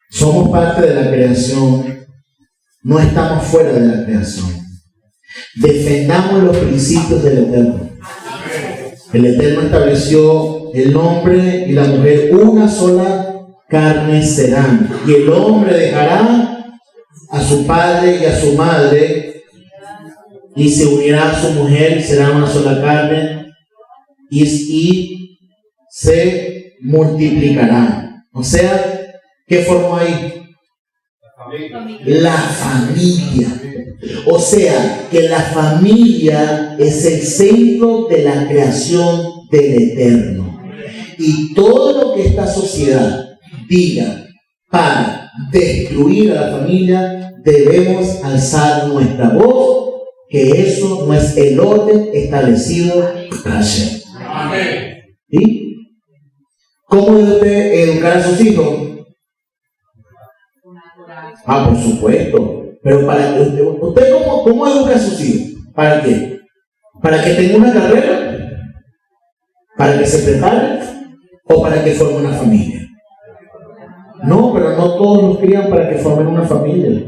Somos parte de la creación, no estamos fuera de la creación. Defendamos los principios del Eterno. El Eterno estableció el hombre y la mujer, una sola carne serán. Y el hombre dejará a su padre y a su madre y se unirá a su mujer y será una sola carne y se multiplicarán. O sea, ¿qué formó ahí? La familia. O sea, que la familia es el centro de la creación del Eterno. Y todo lo que esta sociedad diga para destruir a la familia, debemos alzar nuestra voz, que eso no es el orden establecido por Hashem. ¿Sí? ¿Cómo debe usted educar a sus hijos? Por supuesto. Pero para usted ¿cómo educa a sus hijos? ¿Para qué? ¿Para que tenga una carrera? ¿Para que se prepare? ¿O para que forme una familia? No, pero no todos los crían para que formen una familia.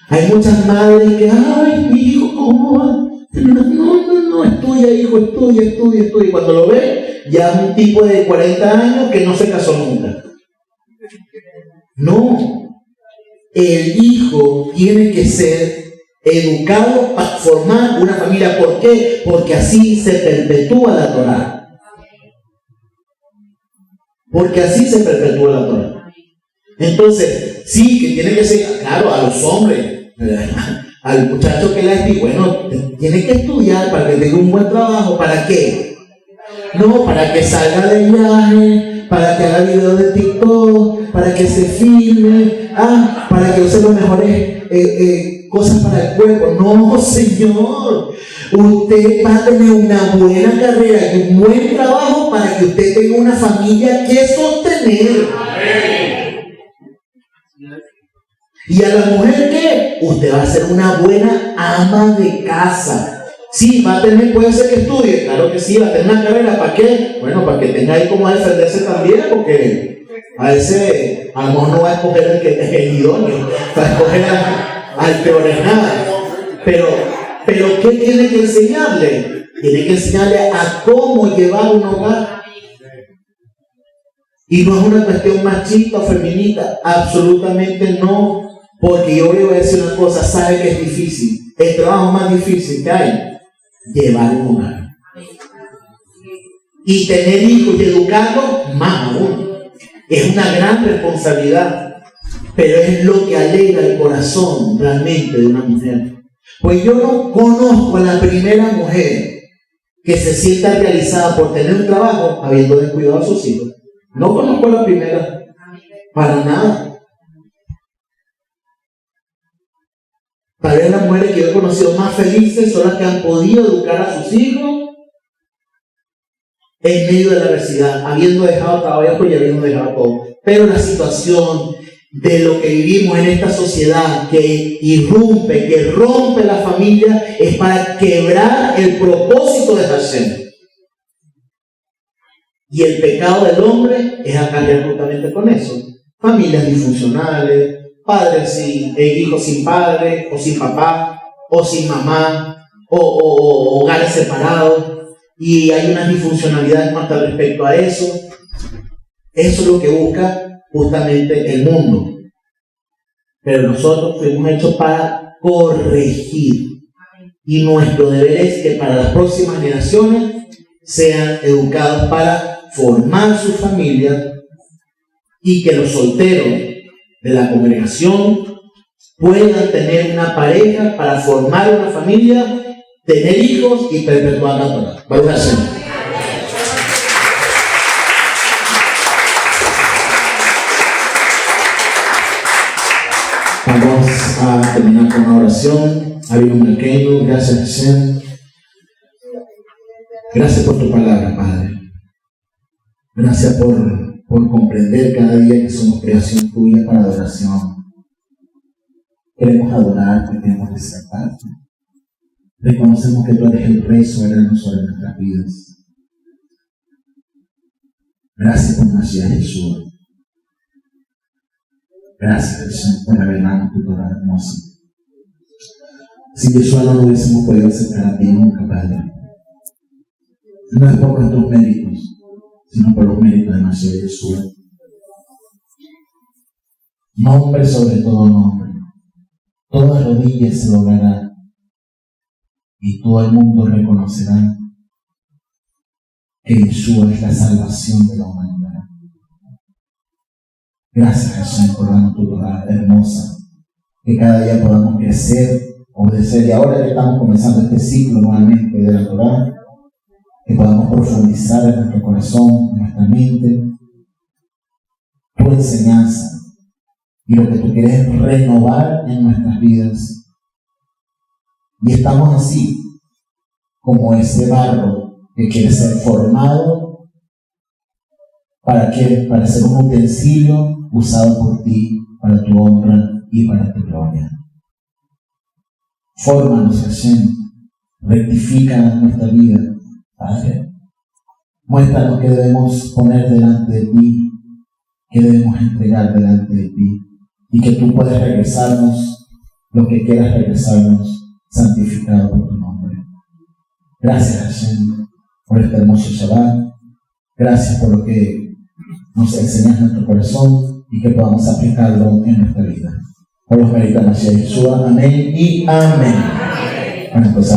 Hay muchas madres que, ay, mi hijo, ¿cómo va? No, estudia, hijo, estudia. Y cuando lo ve, ya es un tipo de 40 años que no se casó nunca. No. El hijo tiene que ser educado para formar una familia. ¿Por qué? Porque así se perpetúa la Torá. Entonces, sí, que tiene que ser, claro, a los hombres, al muchacho que la estudia, bueno, tiene que estudiar para que tenga un buen trabajo. ¿Para qué? No, para que salga de viaje, para que haga videos de TikTok, para que se filme, para que use las mejores cosas para el cuerpo. No, señor. Usted va a tener una buena carrera y un buen trabajo para que usted tenga una familia que sostener. Y a la mujer, ¿qué? Usted va a ser una buena ama de casa. Sí, va a tener, puede ser que estudie, claro que sí, va a tener una carrera. ¿Para qué? Bueno, para que tenga ahí como a defenderse también, porque a ese, a lo mejor no va a escoger el idóneo, va a escoger al peor en nada. Pero ¿qué tiene que enseñarle? Tiene que enseñarle a cómo llevar un hogar. Y no es una cuestión machista o feminista, absolutamente no. Porque yo le voy a decir una cosa, sabe que es difícil. El trabajo más difícil que hay, llevar un hogar. Y tener hijos y educarlos, más aún. Es una gran responsabilidad. Pero es lo que alegra el corazón realmente de una mujer. Pues yo no conozco a la primera mujer que se sienta realizada por tener un trabajo habiendo descuidado a sus hijos. No conozco a la primera. Para nada. Tal vez las mujeres que yo he conocido más felices son las que han podido educar a sus hijos en medio de la adversidad, habiendo dejado trabajo y habiendo dejado todo. Pero la situación de lo que vivimos en esta sociedad que irrumpe, que rompe la familia, es para quebrar el propósito de Hashem. Y el pecado del hombre es acarrear justamente con eso. Familias disfuncionales, padres y hijos sin padre, o sin papá, o sin mamá, o hogares separados, y hay unas disfuncionalidades más al respecto a eso. Eso es lo que busca justamente el mundo. Pero nosotros fuimos hechos para corregir. Y nuestro deber es que para las próximas generaciones sean educados para formar su familia y que los solteros de la congregación puedan tener una pareja para formar una familia, tener hijos y perpetuar la Torá. Baruch Hashem. Vamos a terminar con una oración. Abrimos un pequeño. Gracias, Hashem. Gracias por tu palabra, Padre. Gracias por comprender cada día que somos creación tuya para adoración. Queremos adorarte, queremos respetarte. Reconocemos que tú eres el Rey soberano sobre nuestras vidas. Gracias por Mashiach Jesús. Gracias, Jesús, por revelarnos tu Torah hermosa. Sin Yeshua no hubiésemos podido acercar a ti nunca, Padre. No es por nuestros méritos, sino por los méritos de Mashiach Jesús. Nombre sobre todo nombre. Toda rodilla se doblará y todo el mundo reconocerá que Yeshua es la salvación de la humanidad. Gracias, Jesús, por darnos tu Torah hermosa, que cada día podamos crecer, obedecer, y ahora que estamos comenzando este ciclo nuevamente de la Torah, que podamos profundizar en nuestro corazón, en nuestra mente, tu enseñanza y lo que tú quieres renovar en nuestras vidas. Y estamos así, como ese barro que quiere ser formado para ser un utensilio usado por ti para tu honra y para tu gloria. Fórmanos, Hashem, rectifica nuestra vida, Padre. Muéstranos qué debemos poner delante de ti, qué debemos entregar delante de ti, y que tú puedas regresarnos lo que quieras regresarnos, santificado por tu nombre. Gracias, Hashem, por este hermoso Shabbat. Gracias por lo que nos enseñas en nuestro corazón y que podamos aplicarlo en nuestra vida. Por los méritos de Mashiach Yeshua. Amén y amén. Bueno, pues,